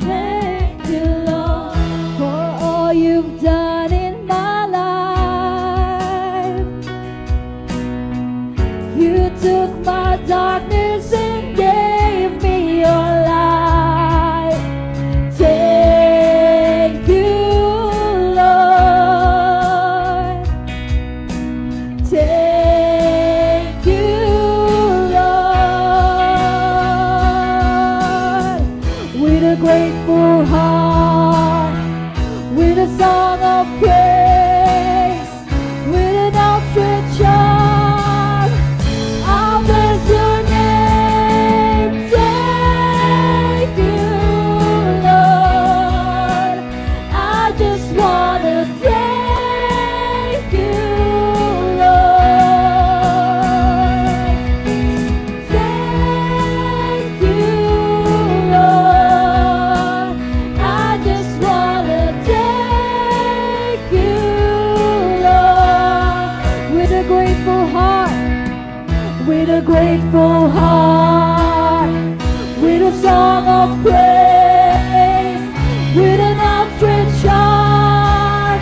Thank you, Lord, for all you've done in my life. You took my darkness and gave me your light. Thank you, Lord. Thank you, Lord. With a grateful heart, with a song of praise, with an outstretched arm, I'll bless your name. Thank you, Lord. I just wanna thank you, Lord. with a grateful heart, with a song of praise, with an outstretched arm.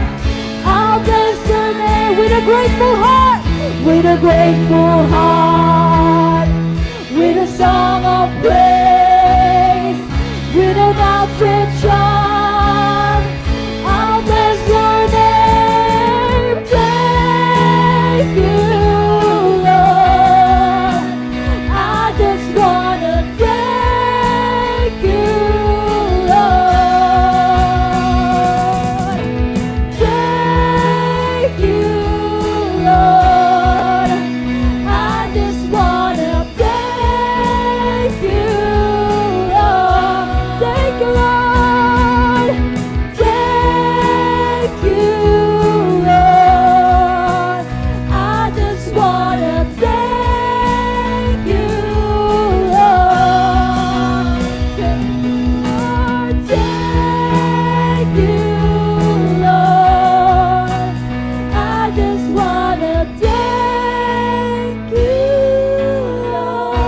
I'll bless your name with a grateful heart, with a grateful heart, with a song of praise, with an outstretched arm. I'll bless your name. Thank you, Lord. I just wanna thank you, Lord. Thank you, Lord. I just wanna thank you, Lord. Thank you, Lord. Thank you, Lord. I just wanna thank you, Lord. Thank you, Lord. I just wanna thank you, Lord.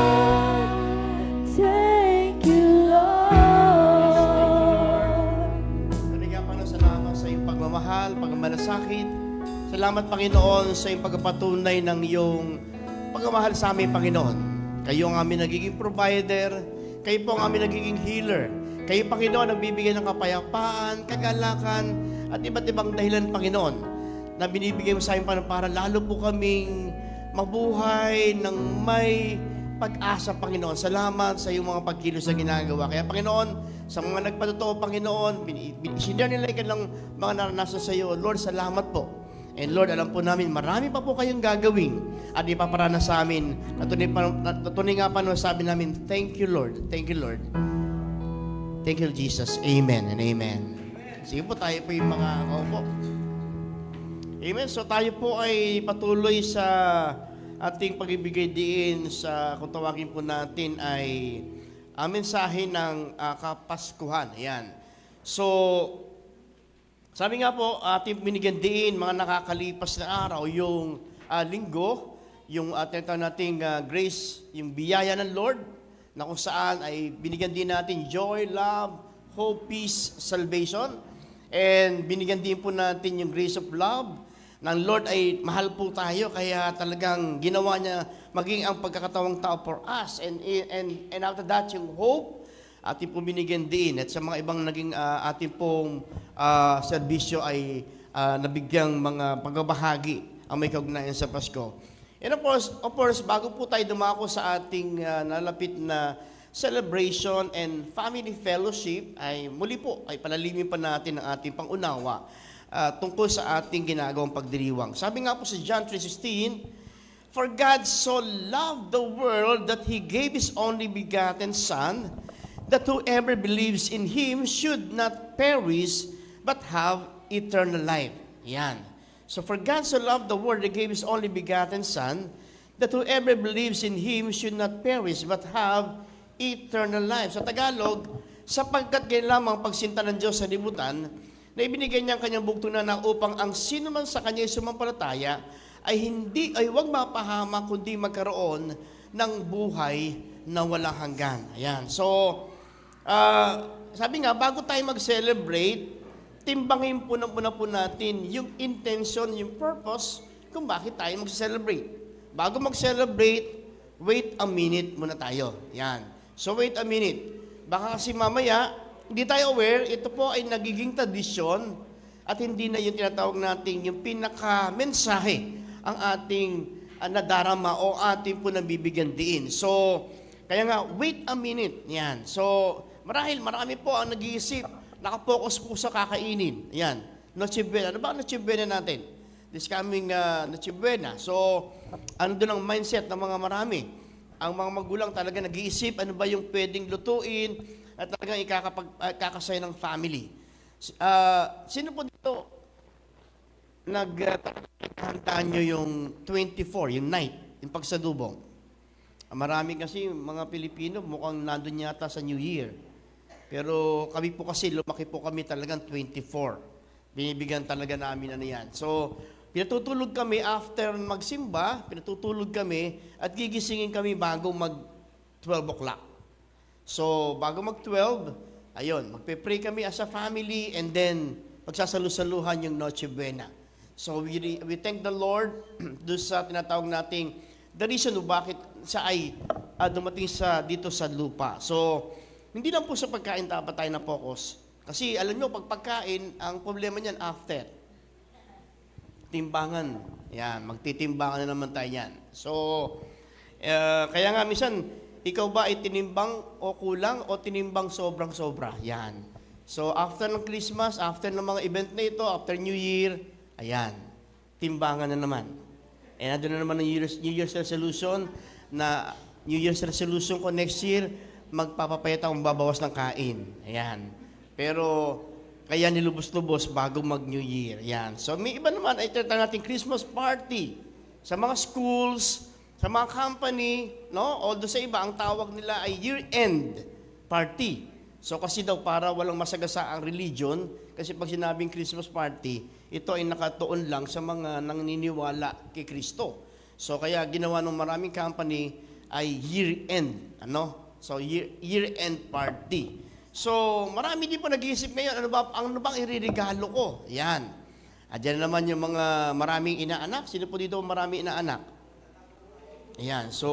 Thank you, Lord. Kanina pa salamat sa iyong pagmamahal, pagmamalasakit. Salamat, Panginoon, sa iyong pagpapatunay ng iyong pagmamahal sa amin, Panginoon. Kayo ang aming nagiging provider. Kayo po ang aming nagiging healer. Kayo, Panginoon, ang bibigyan ng kapayapaan, kagalakan, at iba't ibang dahilan, Panginoon, na binibigay mo sa amin, Panginoon, para lalo po kaming mabuhay ng may pag-asa, Panginoon. Salamat sa iyong mga pagkilos na ginagawa. Kaya, Panginoon, sa mga nagpatotoo, Panginoon, sinare nila yung kanilang mga naranasan sa iyo. Lord, salamat po. And Lord, alam po namin, marami pa po kayong gagawin at ipaparana sa amin. Natunay nga pa sabi namin, thank you, Lord. Thank you, Lord. Thank you, Jesus. Amen and amen. Sige po, tayo po yung mga kaupo. Amen. So tayo po ay patuloy sa ating pag-ibigay diin sa, kung tawagin po natin, ay ang mensahe ng Kapaskuhan. Ayan. So, sabi nga po, ating binigyan din mga nakakalipas na araw, yung linggo, yung tinatawag nating grace, yung biyaya ng Lord, na kung saan ay binigyan din natin joy, love, hope, peace, salvation. And binigyan din po natin yung grace of love, ng Lord ay mahal po tayo, kaya talagang ginawa niya maging ang pagkakatawang tao for us. And after that, yung hope, ating po binigyan din. At sa mga ibang naging ating pong serbisyo ay nabigyang mga pagbabahagi ang may kaugnayan sa Pasko. And of course, bago po tayo dumako sa ating nalapit na celebration and family fellowship, ay muli po ay palalimin pa natin ang ating pangunawa tungkol sa ating ginagawang pagdiriwang. Sabi nga po sa John 3:16, "For God so loved the world that He gave His only begotten Son, that whoever believes in Him should not perish, but have eternal life." Yan. So, for God so loved the world, He gave His only begotten Son, that whoever believes in Him should not perish, but have eternal life. Sa Tagalog, sapagkat ganyan lamang pagsinta ng Diyos sa libutan, na ibinigay niya ang kanyang bugtong na upang ang sino man sa kanya sumampalataya ay huwag mapahama, kundi magkaroon ng buhay na walang hanggan. Ayan. So, sabi nga, bago tayo mag-celebrate, timbangin po natin yung intention, yung purpose, kung bakit tayo mag-celebrate. Bago mag-celebrate, wait a minute muna tayo. Yan. So, wait a minute. Baka kasi mamaya, hindi tayo aware, ito po ay nagiging tradisyon at hindi na yung tinatawag natin yung pinaka-mensahe ang ating nadarama o ating po nabibigyan diin. So, kaya nga, wait a minute. Yan. So, marami po ang nag-iisip, nakapokus po sa kakainin. Yan. Noche Buena. Ano ba ang Noche Buena natin? This coming Noche Buena. So, ano doon ang mindset ng mga marami? Ang mga magulang talaga nag-iisip, ano ba yung pwedeng lutuin at talagang ikakasaya ng family. Sino po dito naghandaan nyo yung 24, yung night, yung pagsadubong? Marami kasi mga Pilipino mukhang nandun yata sa New Year. Pero kami po kasi, lumaki po kami talagang 24. Binibigyan talaga namin ano yan. So, pinatutulog kami after magsimba, pinatutulog kami at gigisingin kami bago mag 12 o'clock. So, bago mag 12, ayun, magpe-pray kami as a family and then magsasalu-saluhan yung Noche Buena. So, we thank the Lord doon sa tinatawag nating the reason bakit siya ay dumating dito sa lupa. So, hindi lang po sa pagkain dapat tayo na focus. Kasi alam nyo, pag pagkain, ang problema niyan after. Timbangan. Yan, magtitimbangan na naman tayo yan. So, kaya nga minsan, ikaw ba ay tinimbang o kulang o tinimbang sobrang-sobra? Yan. So, after ng Christmas, after ng mga event na ito, after New Year, ayan, timbangan na naman. And nandun na naman ang New Year's resolution na New Year's resolution ko next year, magpapapayat akong babawas ng kain. Ayan. Pero, kaya nilubos-lubos bago mag-New Year. Ayan. So, may iba naman ay tinatawag natin Christmas party sa mga schools, sa mga company, no? Although sa iba, ang tawag nila ay year-end party. So kasi daw para walang masagasa ang religion, kasi pag sinabing Christmas party, ito ay nakatuon lang sa mga naniniwala kay Kristo. So kaya ginawa ng maraming company ay year-end, ano? So year-end party. So marami din po nag-iisip ngayon, ano bang iririgalo ko? Yan. At yan naman yung mga maraming inaanak. Sino po dito maraming inaanak? Ayan, so,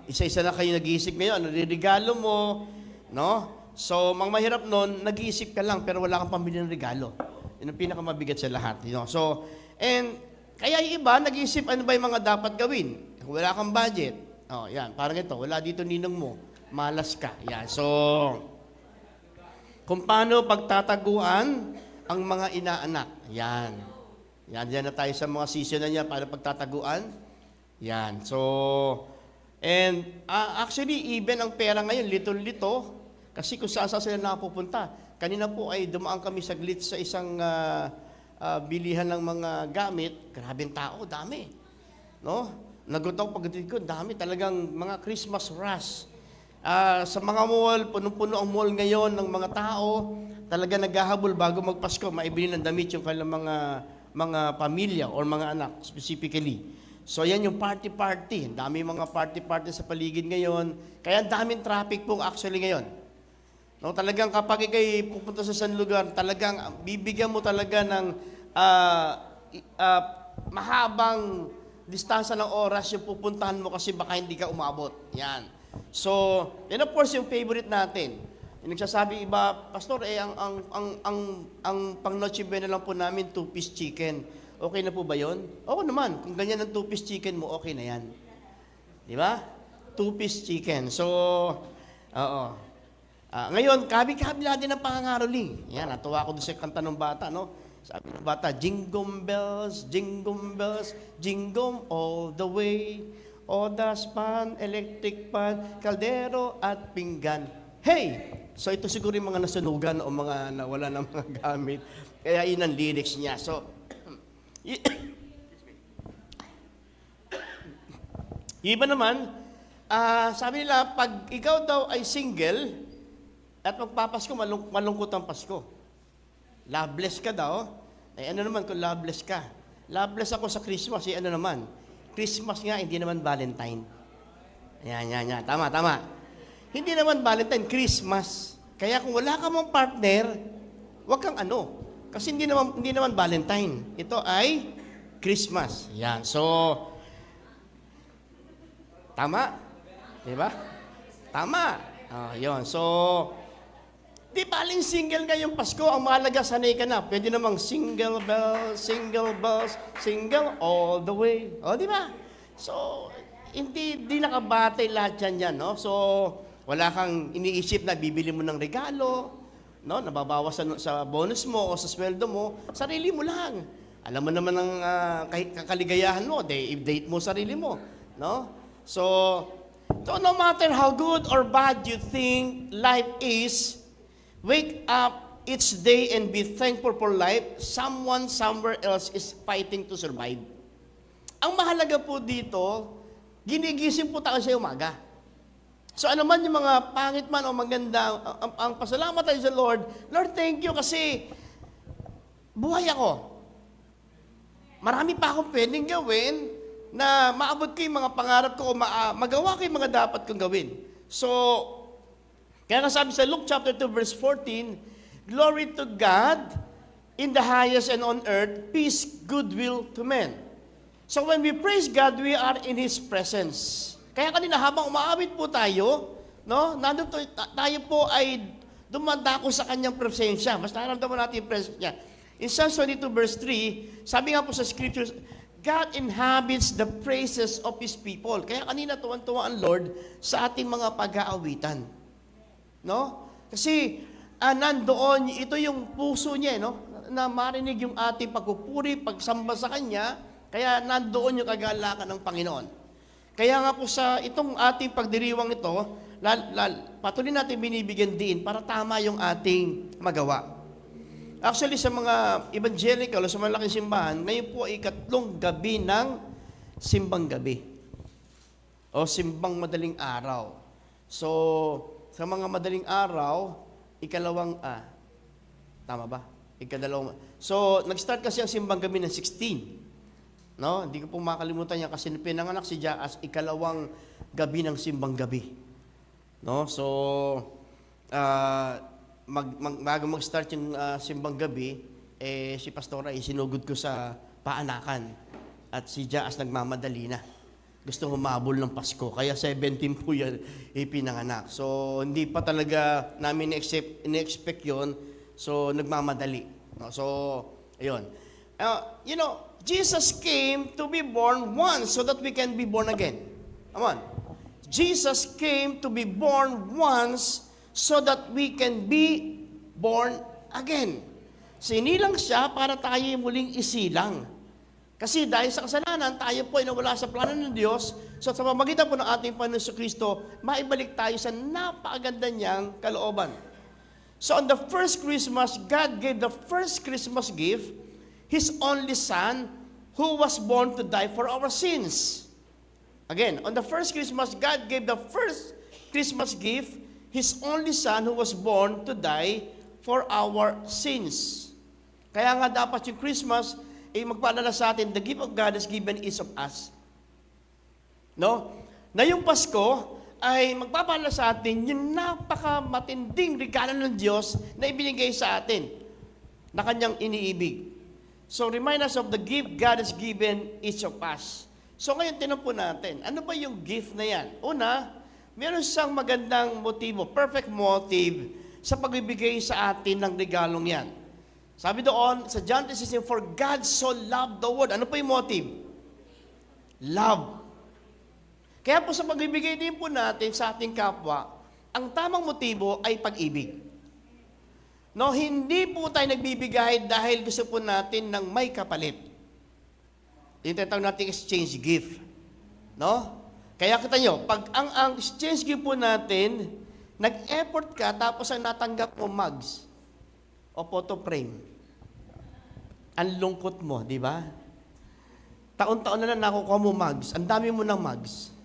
isa-isa na kayo nag-iisip ngayon, regalo mo, no? So, mang mahirap nun, nag-iisip ka lang, pero wala kang pambili ng regalo. Yun ang pinakamabigat sa lahat. You know? So, and, kaya yung iba, nag-iisip, ano ba yung mga dapat gawin? Kung wala kang budget, yan, parang ito, wala dito ninong mo, malas ka. Yan, so, kung paano pagtataguan ang mga inaanak. Yan. Yan na tayo sa mga season na yan, paano pagtataguan. Yan. So, and actually, even ang pera ngayon, little-lito, kasi kung saan sila napupunta. Kanina po ay dumaan kami saglit sa isang bilihan ng mga gamit. Grabing tao, dami. No? Nagutom pagdating ko, dami talagang mga Christmas rush. Sa mga mall, punong-puno ang mall ngayon ng mga tao. Talaga naghahabol bago magpasko, maibili ng damit yung kanilang mga pamilya or mga anak, specifically. So yan yung party-party. Dami mga party-party sa paligid ngayon. Kaya daming traffic po actually ngayon. No, talagang kapag ikay pupunta sa isang lugar, talagang bibigyan mo talaga ng mahabang distansya ng oras yung pupuntahan mo kasi baka hindi ka umabot. Yan. So, and of course yung favorite natin. Yung nagsasabi iba, Pastor, ang pang Noche Buena lang po namin 2-piece chicken. Okay na po ba yun? Oo naman. Kung ganyan ang 2-piece chicken mo, okay na yan. Di ba? 2-piece chicken. So, oo. Ngayon, kabi-kabila din ang pangangaroling. Yan, natuwa ko doon sa kanta ng bata, no? Sabi ng bata, jingle bells, jingle all the way. Odas pan, electric pan, kaldero at pinggan. Hey! So, ito siguro yung mga nasunugan o mga nawala ng mga gamit. Kaya yun ang lyrics niya. So, iba naman, sabi nila, pag ikaw daw ay single at magpapasko, malungkot ang Pasko. Loveless ka daw. Eh ano naman kung loveless ka? Loveless ako sa Christmas, ano naman? Christmas nga, hindi naman Valentine. Yan. Tama. Hindi naman Valentine, Christmas. Kaya kung wala ka mong partner, wag kang ano. Kasi hindi naman Valentine. Ito ay Christmas. Yan. So, tama? Diba? Tama. Yun. So, di baling single ngayong Pasko. Ang mahalaga, sanay ka na. Pwede namang single bells, single all the way. Di ba? So, hindi nakabatay lahat yan, no? So, wala kang iniisip na bibili mo ng regalo, no, nababawas sa bonus mo o sa sweldo mo, sarili mo lang. Alam mo naman ang kakaligayahan mo, date mo sarili mo, no? So no matter how good or bad you think life is, wake up each day and be thankful for life. Someone somewhere else is fighting to survive. Ang mahalaga po dito, ginigising po tayo sa umaga. So ano man yung mga pangit man o maganda, ang pasalamat tayo sa Lord, Lord, thank you kasi buhay ako. marami pa akong pwedeng gawin na maabot ko yung mga pangarap ko o magawa ko yung mga dapat kong gawin. So, kaya nga sabi sa Luke chapter 2 verse 14, glory to God in the highest and on earth, peace, goodwill to men. So when we praise God, we are in His presence. Kaya kanina habang umaawit po tayo, no, nandun tayo po ay dumadako sa Kanyang presensya. Mas nararamdaman natin yung presensya niya. In Psalms 22 verse 3, sabi nga po sa scriptures, God inhabits the praises of His people. Kaya kanina tuwan-tuwa ang Lord sa ating mga pag-aawitan. No? Kasi nandoon, ito yung puso niya, no? Na marinig yung ating pagpupuri, pagsamba sa Kanya, kaya nandoon yung kagalakan ng Panginoon. Kaya nga po sa itong ating pagdiriwang ito, patuloy natin binibigyan din para tama yung ating magawa. Actually, sa mga evangelical o sa malaking simbahan, ngayon po ay 3 gabi ng simbang gabi. O simbang madaling araw. So, sa mga madaling araw, tama ba? So, nag-start kasi ang simbang gabi ng 16. No? Hindi ko po makalimutan yan kasi pinanganak si Jaas, 2 gabi ng simbang gabi. No? So, bago mag-start yung simbang gabi, si Pastora sinugod ko sa paanakan. At si Jaas nagmamadali na. Gusto humabol ng Pasko. Kaya 17 po yan ipinanganak. So, hindi pa talaga namin in-expect yun. So, nagmamadali. No? So, ayun. Jesus came to be born once so that we can be born again. Come on. Jesus came to be born once so that we can be born again. Sinilang siya para tayo muling isilang. Kasi dahil sa kasalanan, tayo po ay nawala sa plano ng Diyos. So sa pamamagitan po ng ating Panginoon Kristo, maibalik tayo sa napakaganda niyang kalooban. So on the first Christmas, God gave the first Christmas gift, His only Son, who was born to die for our sins. Again, on the first Christmas, God gave the first Christmas gift, His only Son who was born to die for our sins. Kaya nga dapat yung Christmas ay magpaalala sa atin, the gift of God is given each of us. No? Na yung Pasko ay magpapaalala sa atin yung napakamatinding regalo ng Diyos na ibinigay sa atin na Kanyang iniibig. So remind us of the gift God has given each of us. So ngayon tinanong po natin, ano ba yung gift na yan? Una, meron siyang magandang motibo, perfect motive sa pagbibigay sa atin ng regalong yan. Sabi doon, sa John 3:16, for God so loved the world. Ano po yung motive? Love. Kaya po sa pagbibigay din po natin sa ating kapwa, ang tamang motibo ay pag-ibig. No, hindi po tayo nagbibigay dahil gusto po natin ng may kapalit. Yung tinatawag natin exchange gift. No? Kaya kita nyo, pag ang exchange gift po natin, nag-effort ka, tapos ang natanggap mo mugs o photo frame. Ang lungkot mo, di ba? Taon-taon na nakukuha mo mugs. Ang dami mo ng mugs.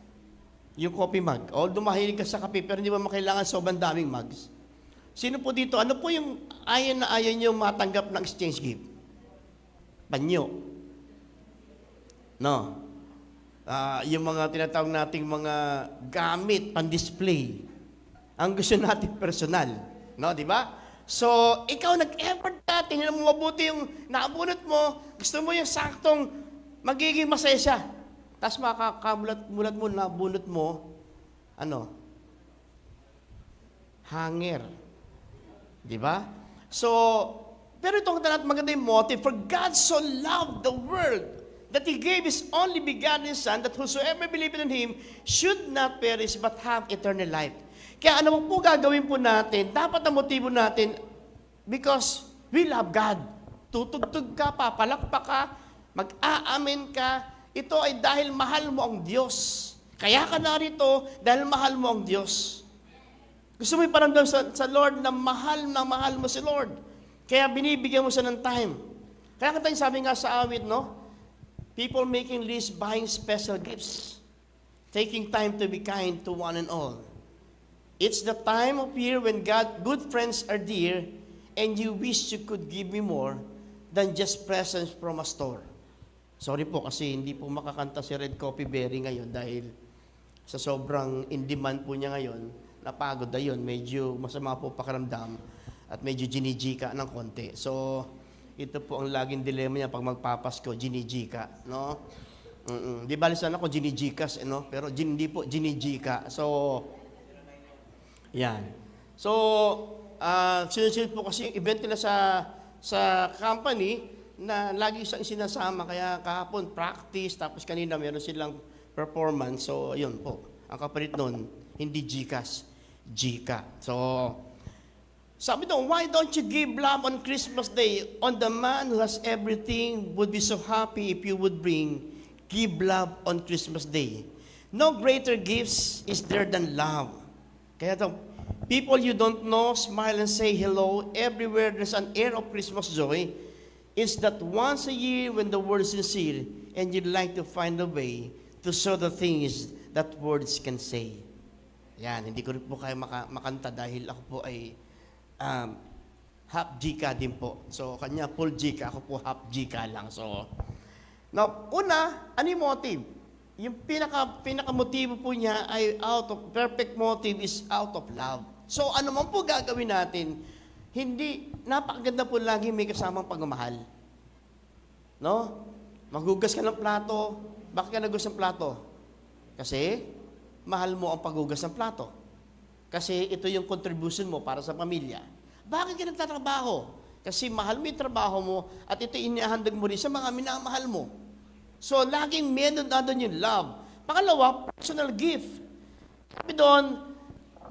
Yung coffee mug. Although mahilig ka sa kape, pero hindi mo makailangan sobrang daming mugs. Sino po dito? Ano po yung ayaw na ayaw nyo matanggap ng exchange gift? Banyo. No. Yung mga tinatawag nating mga gamit, pan-display. Ang gusto natin personal. No, di ba? So, ikaw nag-effort ka, tingnan mo mabuti yung naabunot mo, gusto mo yung saktong magiging masaya siya. Tapos makakamulat mo, nabunot mo, hanger. Di ba? So, pero itong maganda yung motive, for God so loved the world that He gave His only begotten Son, that whosoever believeth in Him should not perish but have eternal life. Kaya ano po gagawin po natin, dapat ang motibo natin, because we love God. Tutugtog ka, papalakpak ka, mag-aamen ka, ito ay dahil mahal mo ang Diyos. Kaya ka narito dahil mahal mo ang Diyos. Gusto mo iparamdam sa Lord na mahal mo si Lord. Kaya binibigyan mo siya ng time. Kaya tayo sabi nga sa awit, no? People making lists, buying special gifts. Taking time to be kind to one and all. It's the time of year when good friends are dear, and you wish you could give me more than just presents from a store. Sorry po kasi hindi po makakanta si Red Coffee Berry ngayon dahil sa sobrang in-demand po niya ngayon, napagod na yun, medyo masama po pakiramdam at medyo ginijika ng konti. So, ito po ang laging dilema niya pag magpapasko, ginijika, no? Di bali sana ko ginijikas, no? Pero hindi po, ginijika. So, yan. So, sinusunod po kasi yung event nila sa company na lagi isang sinasama. Kaya kahapon, practice, tapos kanina meron silang performance. So, yun po. Ang kapalit nun, hindi Gcash, Gca. So, sabi doon, why don't you give love on Christmas Day? On the man who has everything would be so happy if you would give love on Christmas Day. No greater gifts is there than love. Kaya ito, people you don't know, smile and say hello. Everywhere there's an air of Christmas joy. It's that once a year when the word is sincere and you'd like to find a way to show the things that words can say. Yan, hindi ko rin po kayo makanta dahil ako po ay half Gca din po. So, kanya full Gca, ako po half Gca lang. So, now, una, ano yung motive? Yung pinaka-motibo po niya ay perfect motive is out of love. So, ano man po gagawin natin, hindi, napakaganda po lagi may kasamang pagmamahal. No? Maghugas ka ng plato. Bakit ka naghugas ng plato? Kasi, mahal mo ang paghugas ng plato. Kasi ito yung contribution mo para sa pamilya. Bakit ka nagtatrabaho? Kasi mahal mo yung trabaho mo at ito inihahandog mo rin sa mga minamahal mo. So, laging meron yung love. Pangalawa, personal gift. Sabi doon,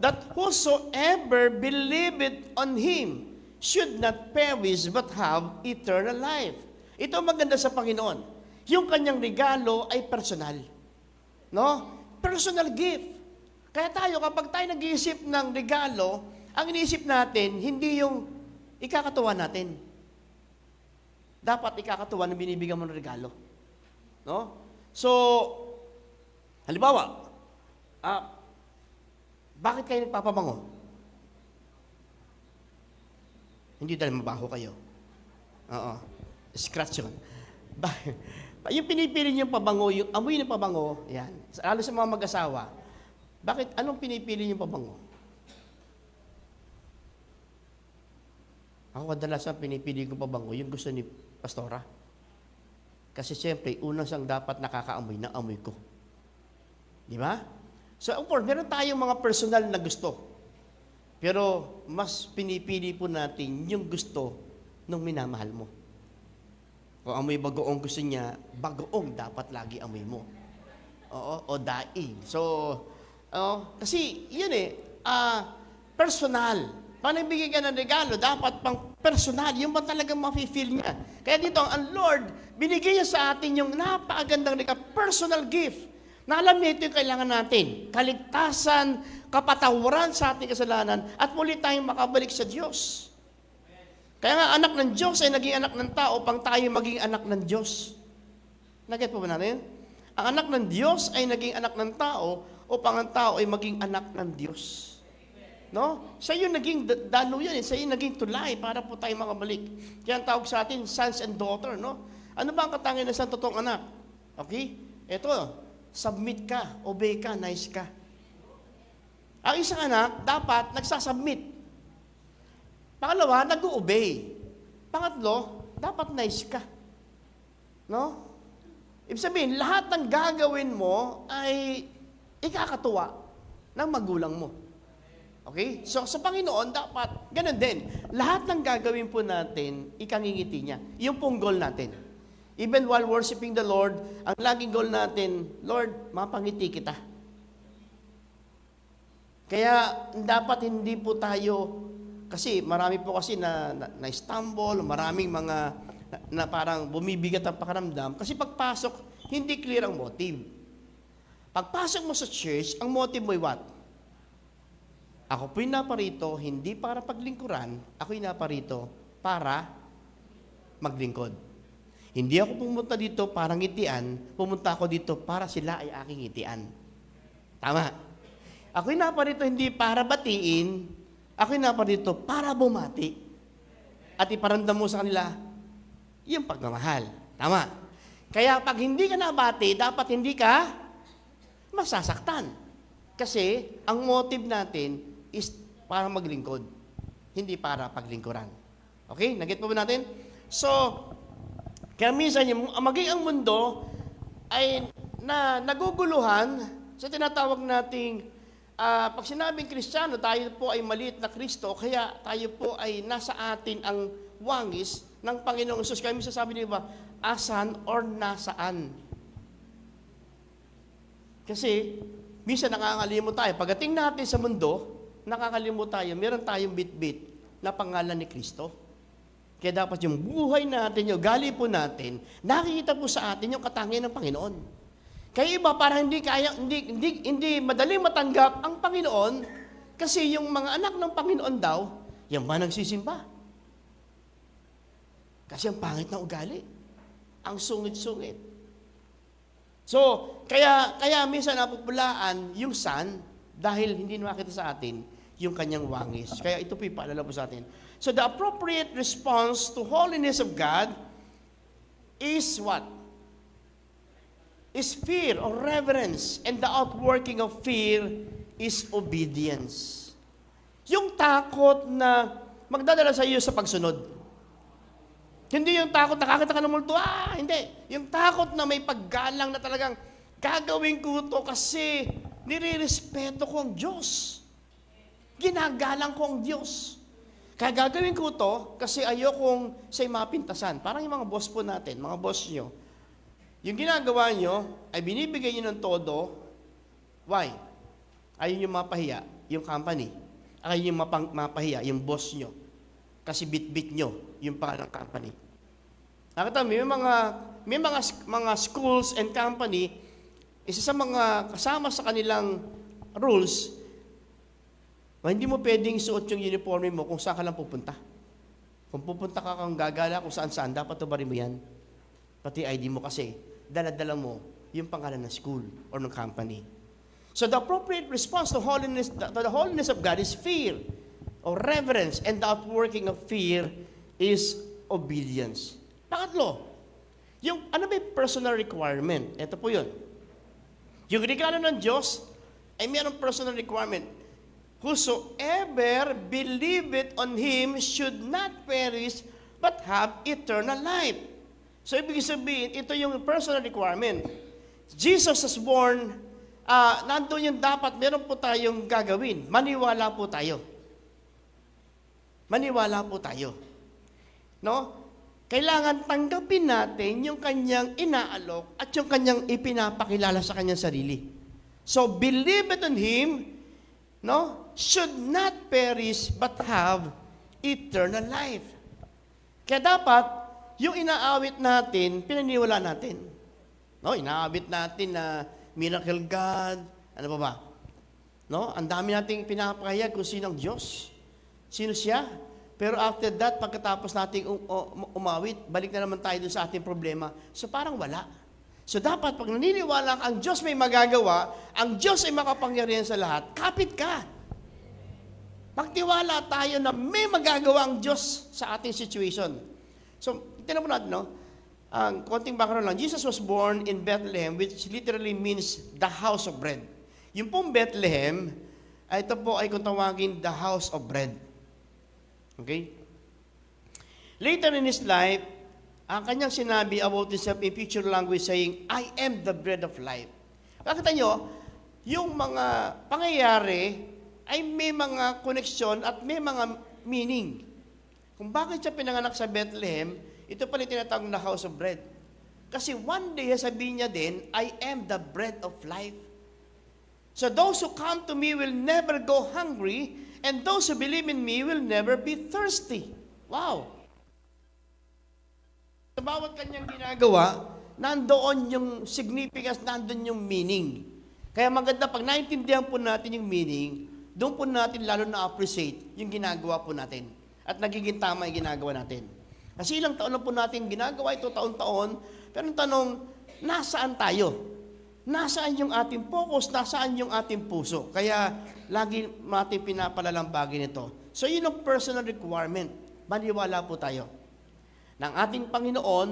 that whosoever believeth on Him should not perish but have eternal life. Ito ang maganda sa Panginoon. Yung kanyang regalo ay personal. No? Personal gift. Kaya tayo, kapag tayo nag-iisip ng regalo, ang iniisip natin, hindi yung ikakatuwa natin. Dapat ikakatuwa na binibigyan mo ng regalo. No? So, halimbawa, bakit kayo nagpapabango? Hindi dahil mabaho kayo. Oo. Scratch yun. Yung pinipili niyong pabango, yung amoy ng pabango, yan. Lalo sa mga mag-asawa, bakit, anong pinipili niyong pabango? Ako kadalasan pinipili ko pabango, yung gusto ni Pastora. Kasi siyempre, unang siyang dapat nakakaamoy na amoy ko. Di ba? So, of course, meron tayong mga personal na gusto. Pero, mas pinipili po natin yung gusto ng minamahal mo. Kung amoy bagoong gusto niya, bagoong dapat lagi amoy mo. Oo, o daing. So, kasi yun personal. Paano ibigay ka ng regalo? Dapat pang personal. Yung ba talagang mafe-feel niya? Kaya dito, ang Lord, binigay niya sa atin yung napakagandang personal gift. Na alam niya ito yung kailangan natin. Kaligtasan, kapatawaran sa ating kasalanan, at muli tayong makabalik sa Diyos. Kaya nga, anak ng Diyos ay naging anak ng tao, pang tayo maging anak ng Diyos. Naget po ba natin? Ang anak ng Diyos ay naging anak ng tao, upang ang tao ay maging anak ng Diyos. No? Sa iyo naging daluyan, sa iyo naging tulay para po tayo makabalik. Kaya ang tawag sa atin, sons and daughter, no? Ano ba ang katangian ng isang totoong anak? Okay? Ito, submit ka, obey ka, nice ka. Ang isang anak, dapat nagsasubmit. Pangalawa, nag-obey. Pangatlo, dapat nice ka. No? Ibig sabihin, lahat ng gagawin mo ay ikakatuwa ng magulang mo. Okay? So, sa Panginoon, dapat ganun din. Lahat ng gagawin po natin, ikangingiti niya. Yung pong goal natin. Even while worshiping the Lord, ang laging goal natin, Lord, mapangiti kita. Kaya, dapat hindi po tayo, kasi marami po kasi na-stumble, maraming mga na parang bumibigat ang pakaramdam. Kasi pagpasok, hindi clear ang motive. Pagpasok mo sa church, ang motive mo ay what? Ako po'y naparito, hindi para paglingkuran, ako'y naparito para maglingkod. Hindi ako pumunta dito para ngitian, pumunta ako dito para sila ay aking ngitian. Tama. Ako'y naparito hindi para batiin, ako'y naparito para bumati. At iparamdam mo sa kanila, yung pagmamahal. Tama. Kaya pag hindi ka nabati, dapat hindi ka masasaktan. Kasi ang motive natin is para maglingkod, hindi para paglingkuran. Okay? Nagit po ba natin? So, kaya minsan maging ang mundo ay naguguluhan sa tinatawag nating pag sinabing Kristiyano, tayo po ay maliit na Kristo, kaya tayo po ay nasa atin ang wangis ng Panginoong Hesus. Kaya minsan sabi niyo ba, asan or nasaan? Kasi, minsan nakakalimot tayo. Pagdating natin sa mundo, nakakalimot tayo, meron tayong bit-bit na pangalan ni Kristo. Kaya dapat yung buhay natin, yung gali po natin, nakikita po sa atin yung katangian ng Panginoon. Kaya iba, parang hindi madaling matanggap ang Panginoon kasi yung mga anak ng Panginoon daw, yung ba nagsisimba? Kasi ang pangit na ugali. Ang sungit-sungit. So, kaya minsan napupulaan yung sun dahil hindi makita sa atin yung kanyang wangis. Kaya ito po ipaalala po sa atin. So, the appropriate response to holiness of God is what? Is fear or reverence, and the outworking of fear is obedience. Yung takot na magdadala sa iyo sa pagsunod. Hindi yung takot na kakita ka ng multo, hindi. Yung takot na may paggalang na talagang gagawin ko to kasi nire-respeto ko ang Diyos. Ginagalang ko ang Diyos. Kaya gagawin ko to kasi ayokong sa'y mapintasan. Parang yung mga boss po natin, mga boss nyo, yung ginagawa nyo ay binibigay nyo ng todo. Why? Ayun yung mapahiya, yung company. Ayun yung mapahiya, yung boss nyo. Kasi bit-bit nyo yung pangalang company. Nakita mo, may mga schools and company, isa sa mga kasama sa kanilang rules, hindi mo pwedeng suot yung uniforme mo kung saan ka lang pupunta. Kung pupunta ka kang gagala kung saan-saan, dapat tubarin mo yan. Pati ID mo kasi, dala-dala mo yung pangalan ng school or ng company. So the appropriate response to the holiness of God is fear or reverence, and the outworking of fear is obedience. Pangatlo, yung ano ba yung personal requirement? Ito po yun. Yung regalo ng Diyos ay mayroong personal requirement. Whosoever believeth on Him should not perish but have eternal life. So, ibig sabihin, ito yung personal requirement. Jesus was born, nandun yung dapat, meron po tayong gagawin. Maniwala po tayo. Maniwala po tayo. No? Kailangan tanggapin natin yung kanyang inaalok at yung kanyang ipinapakilala sa kanyang sarili. So, believe it on Him, no, should not perish but have eternal life. Kaya dapat, yung inaawit natin, pinaniwala natin. No, inaawit natin na miracle God, ano pa ba? No, ang dami nating pinapakayag kung sino ang Diyos. Sino siya? Pero after that, pagkatapos nating umawit, balik na naman tayo dun sa ating problema. So parang wala. So dapat, pag naniniwala ka, ang Diyos may magagawa, ang Diyos ay makapangyarihan sa lahat, kapit ka. Magtiwala tayo na may magagawa ang Diyos sa ating situation. So, tinan mo natin, no? Ang konting background lang. Jesus was born in Bethlehem, which literally means the house of bread. Yung pong Bethlehem, ito po ay kung tawagin the house of bread. Okay? Later in his life, ang kanyang sinabi about himself in future language saying, I am the bread of life. Kakita nyo, yung mga pangyayari ay may mga koneksyon at may mga meaning. Kung bakit siya pinanganak sa Bethlehem, ito pala tinatawag na house of bread. Kasi one day, sabihin niya din, I am the bread of life. So those who come to me will never go hungry, and those who believe in me will never be thirsty. Wow! Sa bawat kanyang ginagawa, nandoon yung significance, nandoon yung meaning. Kaya maganda, pag naintindihan po natin yung meaning, doon po natin lalo na-appreciate yung ginagawa po natin. At nagiging tama yung ginagawa natin. Kasi ilang taon na po natin ginagawa ito, taon-taon, pero ang tanong, nasaan tayo? Nasaan yung ating focus? Nasaan yung ating puso? Kaya, lagi natin pinapalalang bagay nito. So, yun ang personal requirement. Maniwala po tayo. Ng ating Panginoon,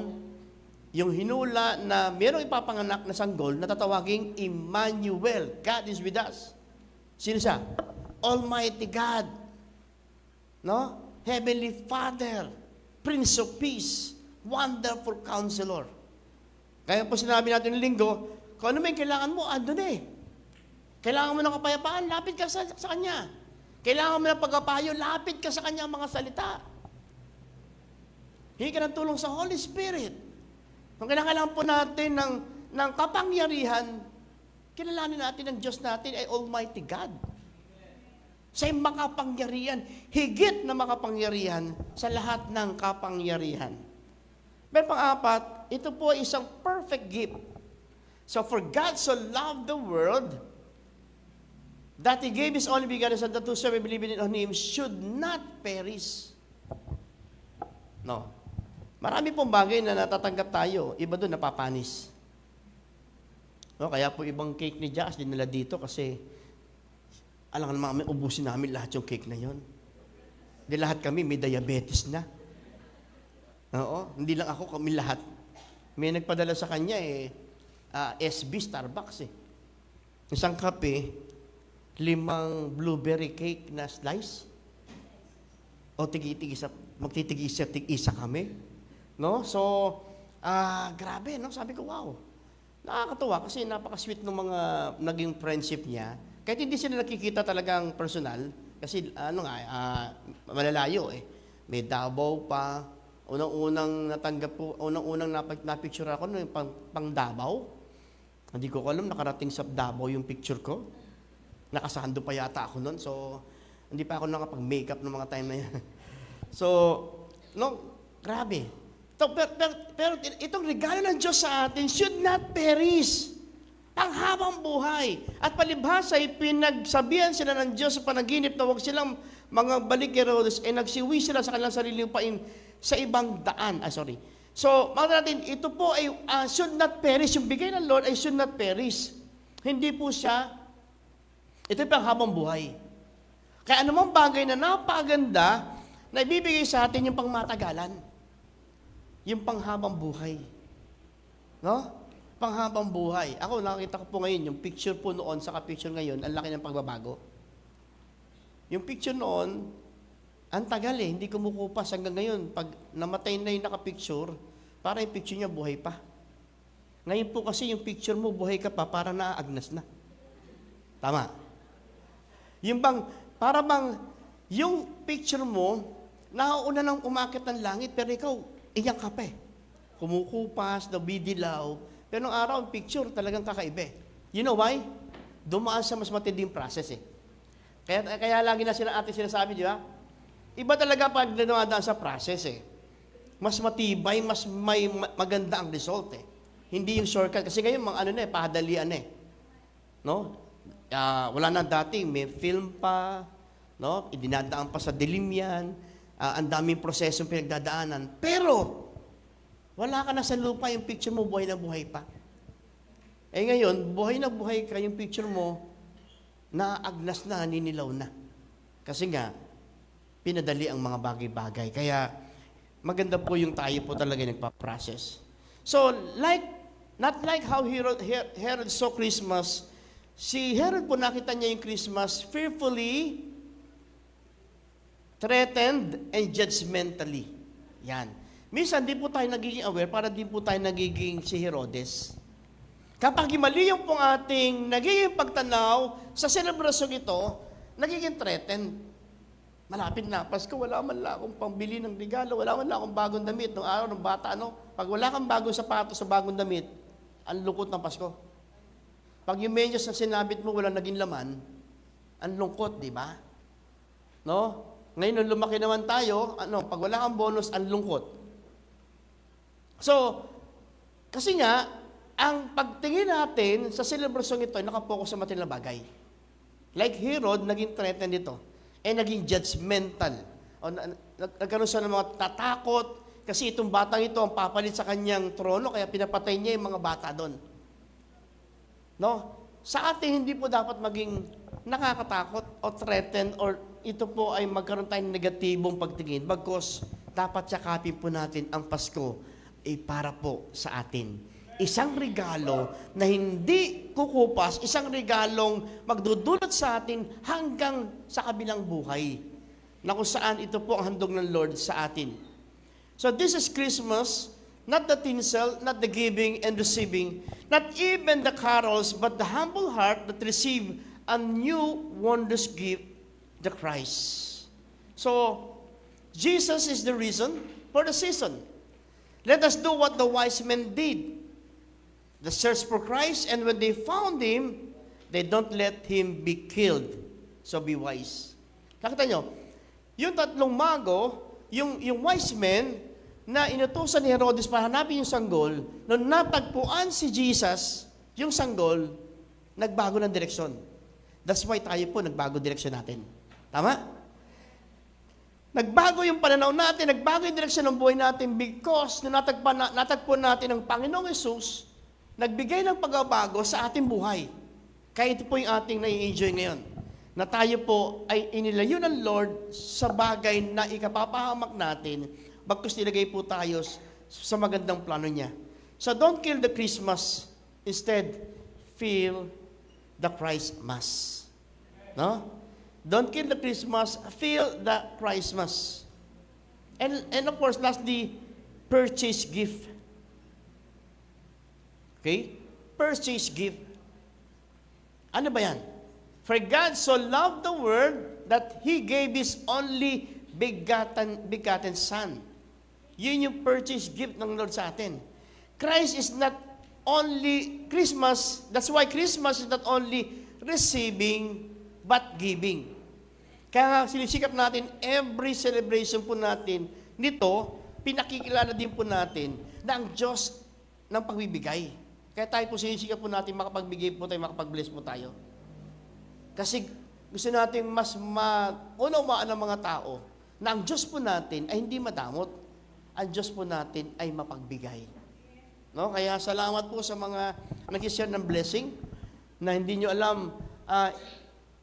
yung hinula na merong ipapanganak na sanggol na tatawaging Emmanuel. God is with us. Sino siya? Almighty God. No? Heavenly Father. Prince of Peace. Wonderful Counselor. Kaya po sinabi natin ng linggo, kung ano may kailangan mo, andun eh. Kailangan mo ng kapayapaan, lapit ka sa Kanya. Kailangan mo ng pagpapayo, lapit ka sa Kanya mga salita. Hingi ka ng tulong sa Holy Spirit. Kung kailangan po natin ng kapangyarihan, kilalanin natin ang Diyos natin ay Almighty God. Siya'y makapangyarihan, higit na makapangyarihan sa lahat ng kapangyarihan. Pero pang-apat, ito po ay isang perfect gift. So for God so loved the world that He gave His only begotten Son, that whosoever believeth on Him should not perish. No. Marami pong bagay na natatanggap tayo. Iba doon, napapanis. No, kaya po ibang cake ni Jazz, dinala dito kasi alam naman, ubusin namin lahat yung cake na yon. Hindi lahat kami, may diabetes na. Oo, hindi lang ako, kami lahat. May nagpadala sa kanya SB Starbucks eh. Isang kape, 5 blueberry cake na slice. O magtitigisa kami. No? So, grabe, no? Sabi ko, wow. Nakakatuwa kasi napaka-sweet ng mga naging friendship niya. Kahit hindi sila nakikita talagang personal, kasi malalayo eh. May Davao pa. Unang-unang natanggap po, unang-unang napicture ako no, pang Davao. Hindi ko alam, nakarating sa Davao yung picture ko. Nakasando pa yata ako noon, so hindi pa ako nakapag-makeup ng mga time na yan. So, no, grabe. Pero itong regalo ng Diyos sa atin should not perish. Panghabang buhay. At palibhasa ay pinagsabihan sila ng Diyos sa panaginip na huwag silang mga balik Herodes nagsiwi sila sa kanilang sariling pain sa ibang daan. So, mga natin, ito po ay should not perish. Yung bigay ng Lord ay should not perish. Hindi po siya, ito yung panghabang buhay. Kaya anumang bagay na napaganda na ibibigay sa atin yung pangmatagalan. Yung panghabang buhay. No? Panghabang buhay. Ako, nakita ko po ngayon, yung picture po noon sa picture ngayon, ang laki ng pagbabago. Yung picture noon, ang tagal eh, hindi kumukupas hanggang ngayon. Pag namatay na yung nakapicture, para yung picture niya buhay pa. Ngayon po kasi yung picture mo, buhay ka pa, para naaagnas na. Tama. Yung picture mo, nauuna nang umakit ng langit, pero ikaw, iyak ka pa eh. Kumukupas, nabidilaw. Pero nung araw, ang picture talagang kakaiba. You know why? Dumaan sa mas matinding process eh. Kaya lagi na ating sinasabi, di ba? Iba talaga pag dumadaan sa process eh. Mas matibay, mas may maganda ang result eh. Hindi yung shortcut. Kasi ngayon, pahadalian eh. No? Wala na dati, may film pa, no? Idinadaan pa sa dilim yan, ang daming prosesong pinagdadaanan. Pero, wala ka na sa lupa, yung picture mo, buhay na buhay pa. Eh ngayon, buhay na buhay ka, yung picture mo, naagnas na, ninilaw na. Kasi nga, pinadali ang mga bagay-bagay. Kaya, maganda po yung tayo po talaga nagpa-process. So, not like how Herod saw Christmas, si Herod po nakita niya yung Christmas fearfully, threatened, and judgmentally. Yan. Minsan, di po tayo nagiging aware para di po tayo nagiging si Herodes. Kapag mali yung pong ating nagiging pagtanaw sa selebrasyon ito, nagiging threatened. Malapit na, Pasko, wala man lang akong pangbili ng regalo, wala man lang akong bagong damit. Nung araw ng bata, pag wala kang bagong sapatos sa bagong damit, ang lungkot ng Pasko. Pag yung medyas na sinabit mo, wala naging laman, ang lungkot, di ba? No? Ngayon, nung lumaki naman tayo, pag wala kang bonus, ang lungkot. So, kasi nga, ang pagtingin natin sa selebrasyon ito ay nakapokus sa material na bagay. Like Herod, naging threatened ito. Naging judgmental. Nagkaroon siya ng mga tatakot kasi itong batang ito ang papalit sa kanyang trono kaya pinapatay niya yung mga bata doon. No? Sa atin, hindi po dapat maging nakakatakot o threatened or ito po ay magkaroon tayong negatibong pagtingin bagkus dapat yakapin po natin ang Pasko ay para po sa atin. Isang regalo na hindi kukupas, isang regalong magdudulot sa atin hanggang sa kabilang buhay, na kung saan ito po ang handog ng Lord sa atin. So this is Christmas, not the tinsel, not the giving and receiving, not even the carols, but the humble heart that receive a new wondrous gift, the Christ. So, Jesus is the reason for the season. Let us do what the wise men did. The search for Christ, and when they found Him, they don't let Him be killed. So be wise. Nakita nyo, yung tatlong mago, yung wise men, na inutusan ni Herodes para hanapin yung sanggol, nung natagpuan si Jesus, yung sanggol, nagbago ng direksyon. That's why tayo po nagbago direksyon natin. Tama? Nagbago yung pananaw natin, nagbago yung direksyon ng buhay natin because na natagpo natin ang Panginoong Yesus, nagbigay ng pagbabago sa ating buhay. Kaya ito po yung ating nai-enjoy ngayon. Na tayo po ay inilayo ng Lord sa bagay na ikapapahamak natin, bagkus nilagay po tayo sa magandang plano niya. So don't kill the Christmas. Instead, feel the Christmas. No? Don't kill the Christmas, feel the Christmas. And of course, lastly, purchase gift. Okay? Purchase gift. Ano ba yan? For God so loved the world that He gave His only begotten Son. Yun yung purchase gift ng Lord sa atin. Christ is not only Christmas, that's why Christmas is not only receiving, but giving. Kaya sinisikap natin, every celebration po natin, nito, pinakikilala din po natin na ang Diyos ng pagbibigay. Kaya tayo po sinisikap po natin, makapagbigay po tayo, makapag-bless po tayo. Kasi gusto natin mas maunawaan ng mga tao na ang Diyos po natin ay hindi madamot. Ang Diyos po natin ay mapagbigay. No? Kaya salamat po sa mga nag-share ng blessing na hindi nyo alam,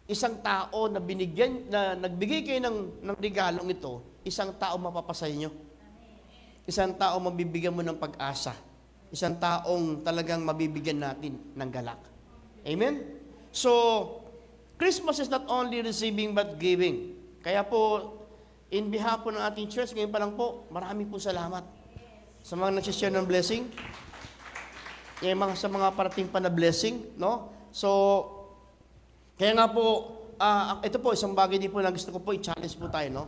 isang tao na nagbigay kayo ng regalong ito, isang tao mapapasaya nyo. Isang tao mabibigyan mo ng pag-asa. Isang taong talagang mabibigyan natin ng galak. Amen? So, Christmas is not only receiving but giving. Kaya po, in behalf po ng ating church, ngayon pa lang po, marami po salamat sa mga nagsishare ng blessing. Sa mga parating pa na blessing. No? So, kaya nga po, ito po, isang bagay din po na gusto ko po, i-challenge po tayo. No?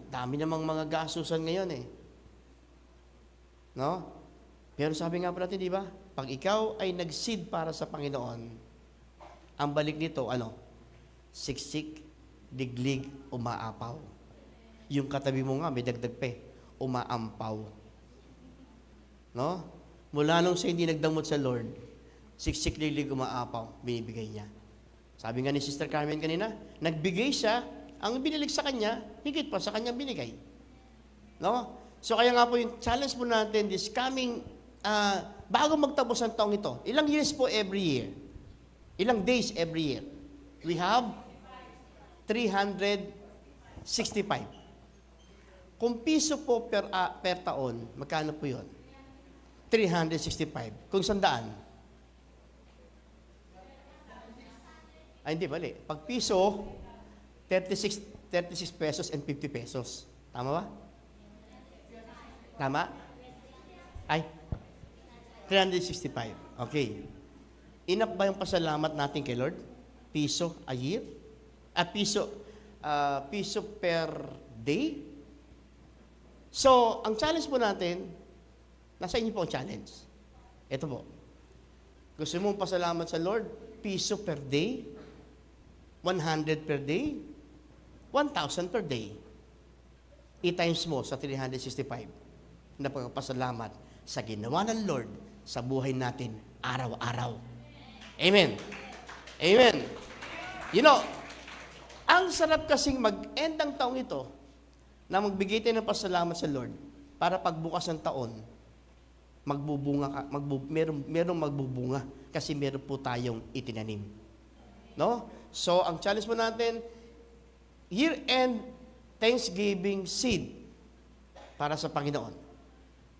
Dami namang mga gasusan ngayon eh. No? Pero sabi nga po natin, di ba? Pag ikaw ay nag-seed para sa Panginoon, ang balik nito, siksik, diglig, umaapaw. Yung katabi mo nga, may dagdag pa umaampaw. No? Mula nung siya hindi nagdamot sa Lord, siksik, diglig, umaapaw, binibigay niya. Sabi nga ni Sister Carmen kanina, nagbigay siya, ang binilig sa kanya, higit pa sa kanyang binigay. No? So kaya nga po yung challenge po natin this coming, bago magtapos ang taong ito, ilang years po every year? Ilang days every year? We have 365. Kung piso po per taon, magkano po yun? 365. Kung 100? Ay, hindi, mali. Pag piso, 36 pesos and 50 pesos. Tama ba? Tama? Ay, 365. Okay. Enough ba yung pasalamat natin kay Lord? Piso a year? Piso per day? So, ang challenge po natin, nasa inyo po ang challenge. Ito po. Gusto mo pasalamat sa Lord? Piso per day? 100 per day? 1,000 per day? I-times mo sa 365 na pagpasalamat sa ginawa ng Lord sa buhay natin araw-araw. Amen. Amen. You know, ang sarap kasing mag-end ang taong ito na magbigay tayo ng pasalamat sa Lord para pagbukas ng taon, merong magbubunga kasi meron po tayong itinanim. No? So, ang challenge mo natin, year-end Thanksgiving seed para sa Panginoon.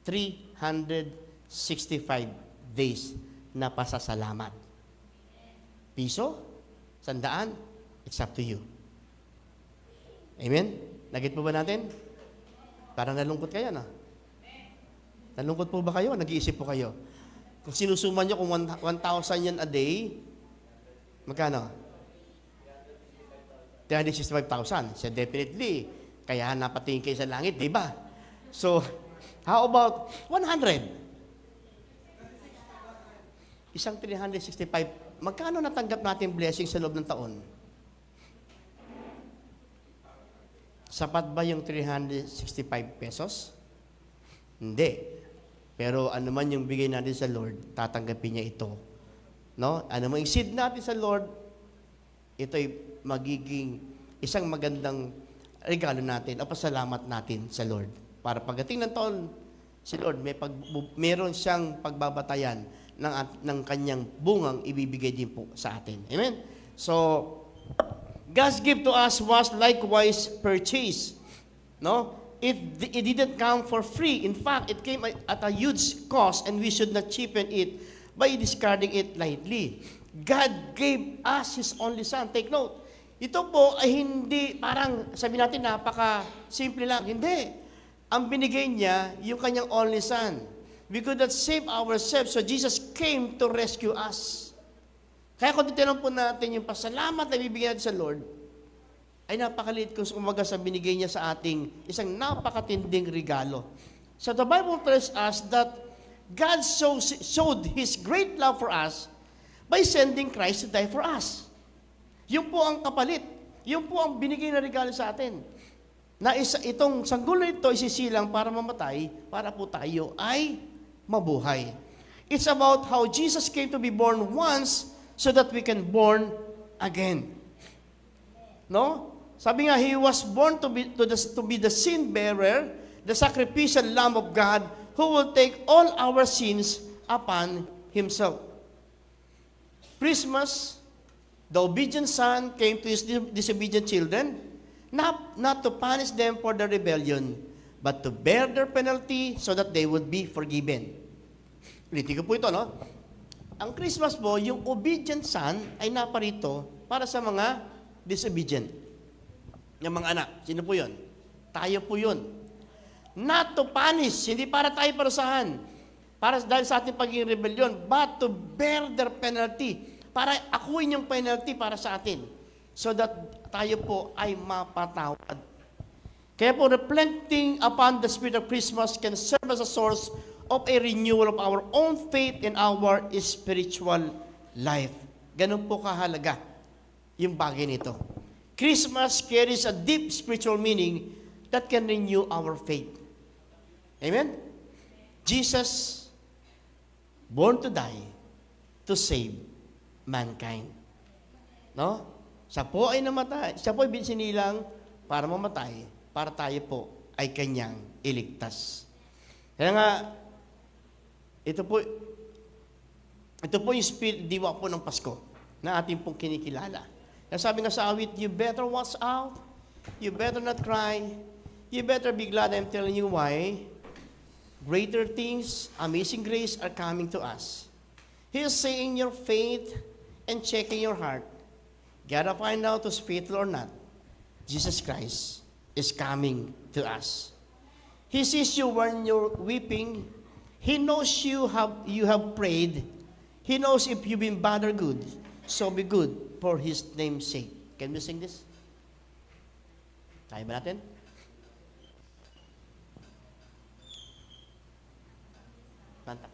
365 days na pasasalamat. Piso, 100, it's up to you. Amen? Nagit po ba natin? Parang nalungkot kayo, no? Nalungkot po ba kayo? Nag-iisip po kayo? Kung sinusuman nyo kung 1,000 yan a day, magkano? 365,000. So definitely, kaya napatingin kayo sa langit, di ba? So, how about 100? Isang 365. Magkano natanggap natin blessing sa loob ng taon? Sapat ba yung 365 pesos? Hindi. Pero ano man yung bigay natin sa Lord, tatanggapin niya ito. No? Ano man yung seed natin sa Lord, ito'y magiging isang magandang regalo natin o pasalamat natin sa Lord. Para pagdating ng taon, si Lord, meron siyang pagbabatayan ng kanyang bungang ibibigay din po sa atin. Amen? So, God's gift to us was likewise purchased. No? It didn't come for free. In fact, it came at a huge cost and we should not cheapen it by discarding it lightly. God gave us His only Son. Take note. Ito po ay hindi parang sabi natin napaka-simple lang. Hindi. Ang binigay niya, yung kanyang only Son. We could not save ourselves, so Jesus came to rescue us. Kaya kung titignan po natin yung pasalamat na bibigyan natin sa Lord, ay napakaliit kung umaga sa binigay niya sa ating isang napakatinding regalo. So the Bible tells us that God showed His great love for us by sending Christ to die for us. Yun po ang kapalit. Yun po ang binigay na regalo sa atin. Na itong sanggol na ito isisilang para mamatay, para po tayo ay mabuhay. It's about how Jesus came to be born once so that we can born again. No? Sabi nga, He was born to be the sin bearer, the sacrificial Lamb of God, who will take all our sins upon Himself. Christmas, the obedient Son came to His disobedient children, not to punish them for their rebellion, but to bear their penalty so that they would be forgiven. Ulitin ko po ito, no? Ang Christmas po, yung obedient Son ay naparito para sa mga disobedient. Yung mga anak. Sino po yun? Tayo po yun. Not to punish, hindi para tayo parusahan. Para dahil sa ating pagiging rebellion, but to bear their penalty. Para akuin yung penalty para sa atin. So that tayo po ay mapatawad. Kaya po, reflecting upon the spirit of Christmas can serve as a source of a renewal of our own faith in our spiritual life. Ganun po kahalaga yung bagay nito. Christmas carries a deep spiritual meaning that can renew our faith. Amen? Jesus, born to die, to save mankind. No? Siya po ay namatay. Siya po ay sinilang para mamatay, para tayo po ay kanyang iligtas. Kaya nga, ito po yung spirit, diwa po ng Pasko na ating pong kinikilala. Kaya sabi nga sa awit, you better watch out, you better not cry, you better be glad. I'm telling you why. Greater things, amazing grace are coming to us. He is saying your faith and checking your heart. Gotta find out who's faithful or not. Jesus Christ is coming to us. He sees you when you're weeping. He knows you have prayed. He knows if you've been bad or good. So be good for His name's sake. Can we sing this? Kaya ba natin? Kanta.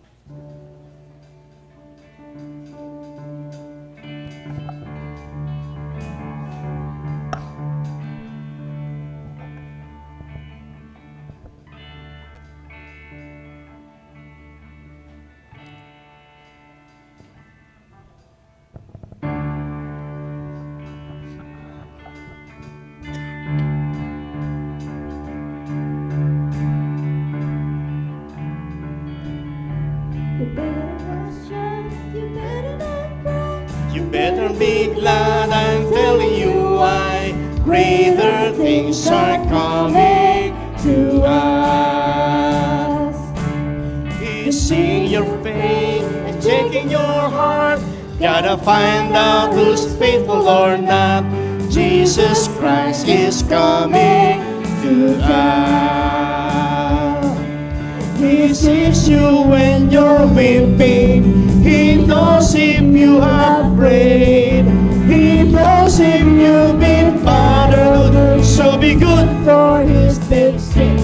You better be glad, I'm telling you why. Greater things are coming to us. your faith and checking your heart. Gotta find out who's faithful or not. Jesus Christ is coming to town. He sees you when you're weeping. He knows if you have prayed. He knows if you've been bothered. So be good for His name's sake.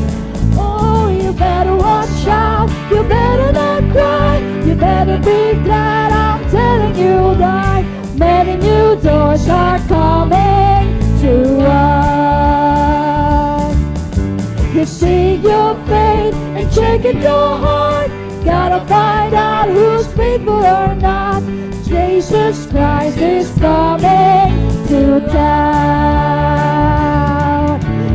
Oh, you better watch out. You better not cry. You better be glad. I'm telling you right. Many new doors are coming to us. You see your faith and checking your heart. Gotta find out who's faithful or not. Jesus Christ is coming to town.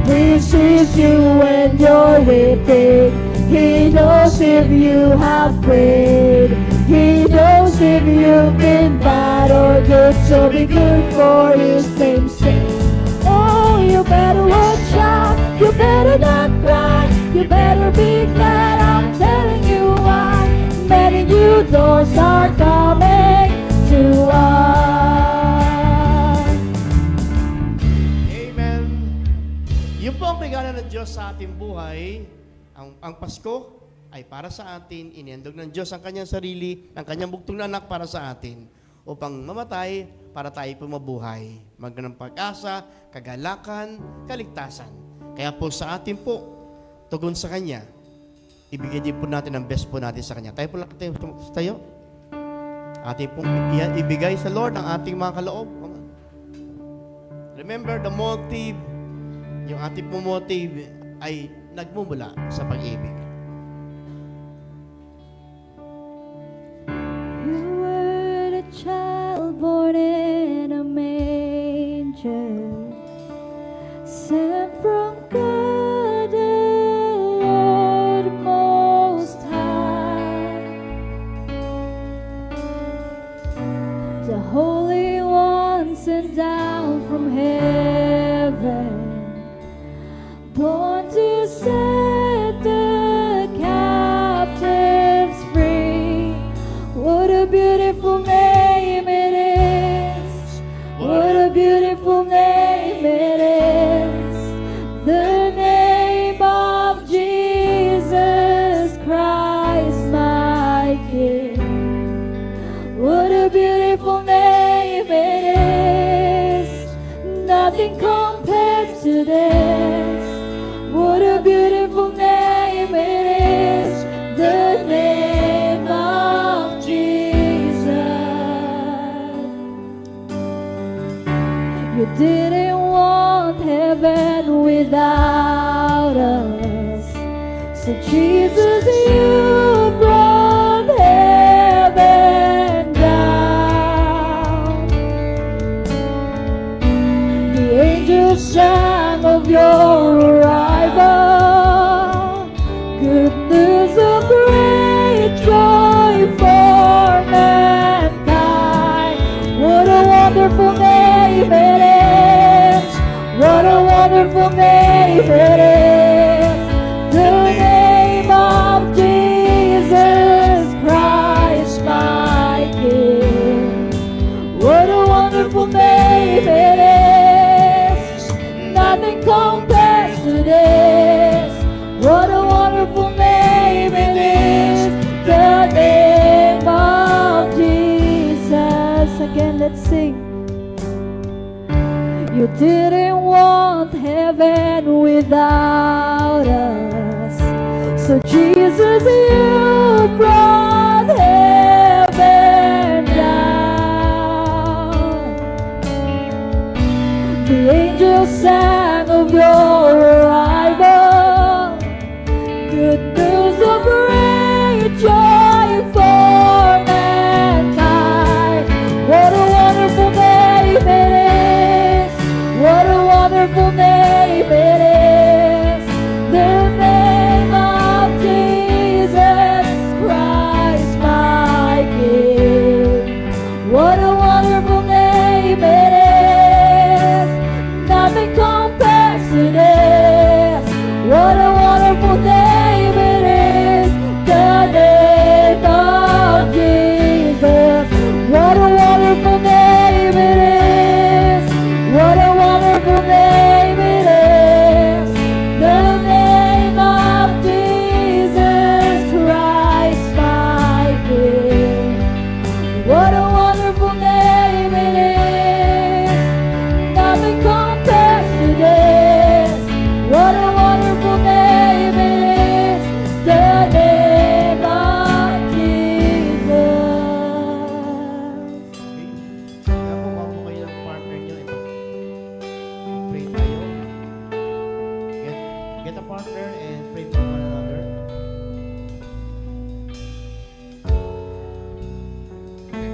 He sees you when you're weeping. He knows if you have prayed. He knows if you've been bad or good. So be good for His name's sake. Oh, you better watch out. You better not cry. You better be glad. I'm telling you why. Many new doors are coming to us. Amen. Yung po ang regalo ng Diyos sa ating buhay, ang Pasko ay para sa atin. Inihandog ng Diyos ang kanyang sarili, ang kanyang bugtong na anak para sa atin, upang mamatay para tayo po mabuhay. Magandang pag-asa, kagalakan, kaligtasan. Kaya po sa atin po, tugon sa Kanya, ibigay din po natin ang best po natin sa Kanya. Tayo po lang tayo. Ating pong ibigay sa Lord ang ating mga kaloob. Remember the motive, yung ating pong motive ay nagmumula sa pag-ibig. You were the child born in a manger, sent from God the Lord Most High. The Holy One sent down from heaven, born to set the captives free. What a beautiful name it is. What a beautiful name it is. The name of Jesus Christ, my King. What a beautiful name it is. Nothing compares to this. What a beautiful name it is. The name of Jesus. You didn't want heaven without us. So Jesus, you brought heaven down. The angels sang of your arrival. Good news of great joy for mankind. What a wonderful name it is. What a wonderful name it is. The name of Jesus Christ, my King. What a wonderful name it is. Nothing compares to this. What a wonderful name it is. The name of Jesus. Again, let's sing. You didn't want heaven without us. So Jesus, you brought heaven down. The angels sang of your arrival. Good news of great joy for mankind. What a wonderful name it is. What a wonderful name it is. The name of Jesus Christ. What a wonderful name it is. Nothing compares to this. What a wonderful name it is. The name of Jesus. Okay? Kaya kung ako kayo ng partner nyo, pray tayo. Get a partner and pray for one another. Okay.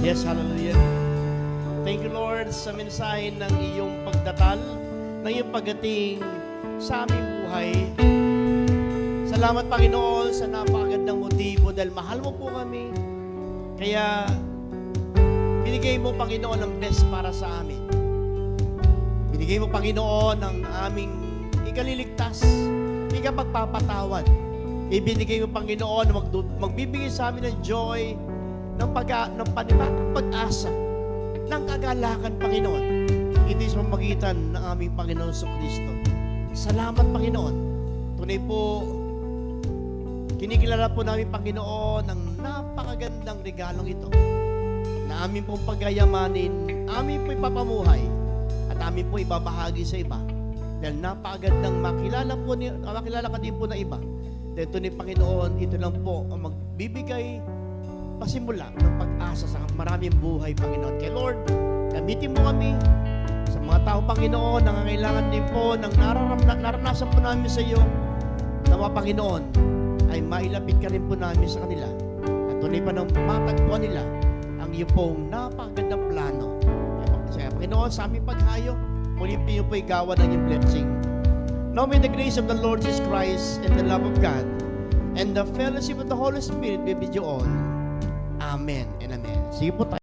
Yes, hallelujah. Thank you, Lord, sa mensahe ng iyong pagdatal, ng iyong pagdating sa aming buhay. Salamat, Panginoon, sa napakagandang motibo dahil mahal mo po kami. Kaya, binigay mo, Panginoon, ang best para sa amin. Binigay mo, Panginoon, ang aming ikaliligtas, ikapagpapatawad. Ibinigay mo, Panginoon, na magbibigay sa amin ng joy, ng panibagong pag-asa, ng kagalakan, Panginoon. Ito sa pamagitan ng aming Panginoon sa Kristo. Salamat, Panginoon. Tunay po, kinikilala po namin, Panginoon, ang napakagandang regalong ito na amin pong pagyayamanin, amin po ipapamuhay, at amin po ibabahagi sa iba. Dahil napakagandang makilala ka din po ng iba. Dahil tunay, Panginoon, ito lang po ang magbibigay pasimula ng pag-asa sa maraming buhay, Panginoon. Kaya Lord, gamitin mo kami sa mga tao, Panginoon, nangangailangan din po ng naranasan po namin sa iyo na mga Panginoon ay mailapit ka rin po namin sa kanila at tunay pa nang matagpuan nila ang iyo pong napakagandang plano. Kaya Panginoon, sa aming paghayo, muli po po igawa ng iyong blessing. Now may the grace of the Lord Jesus Christ and the love of God and the fellowship of the Holy Spirit be with you all. Amen and amen. Sige po tayo.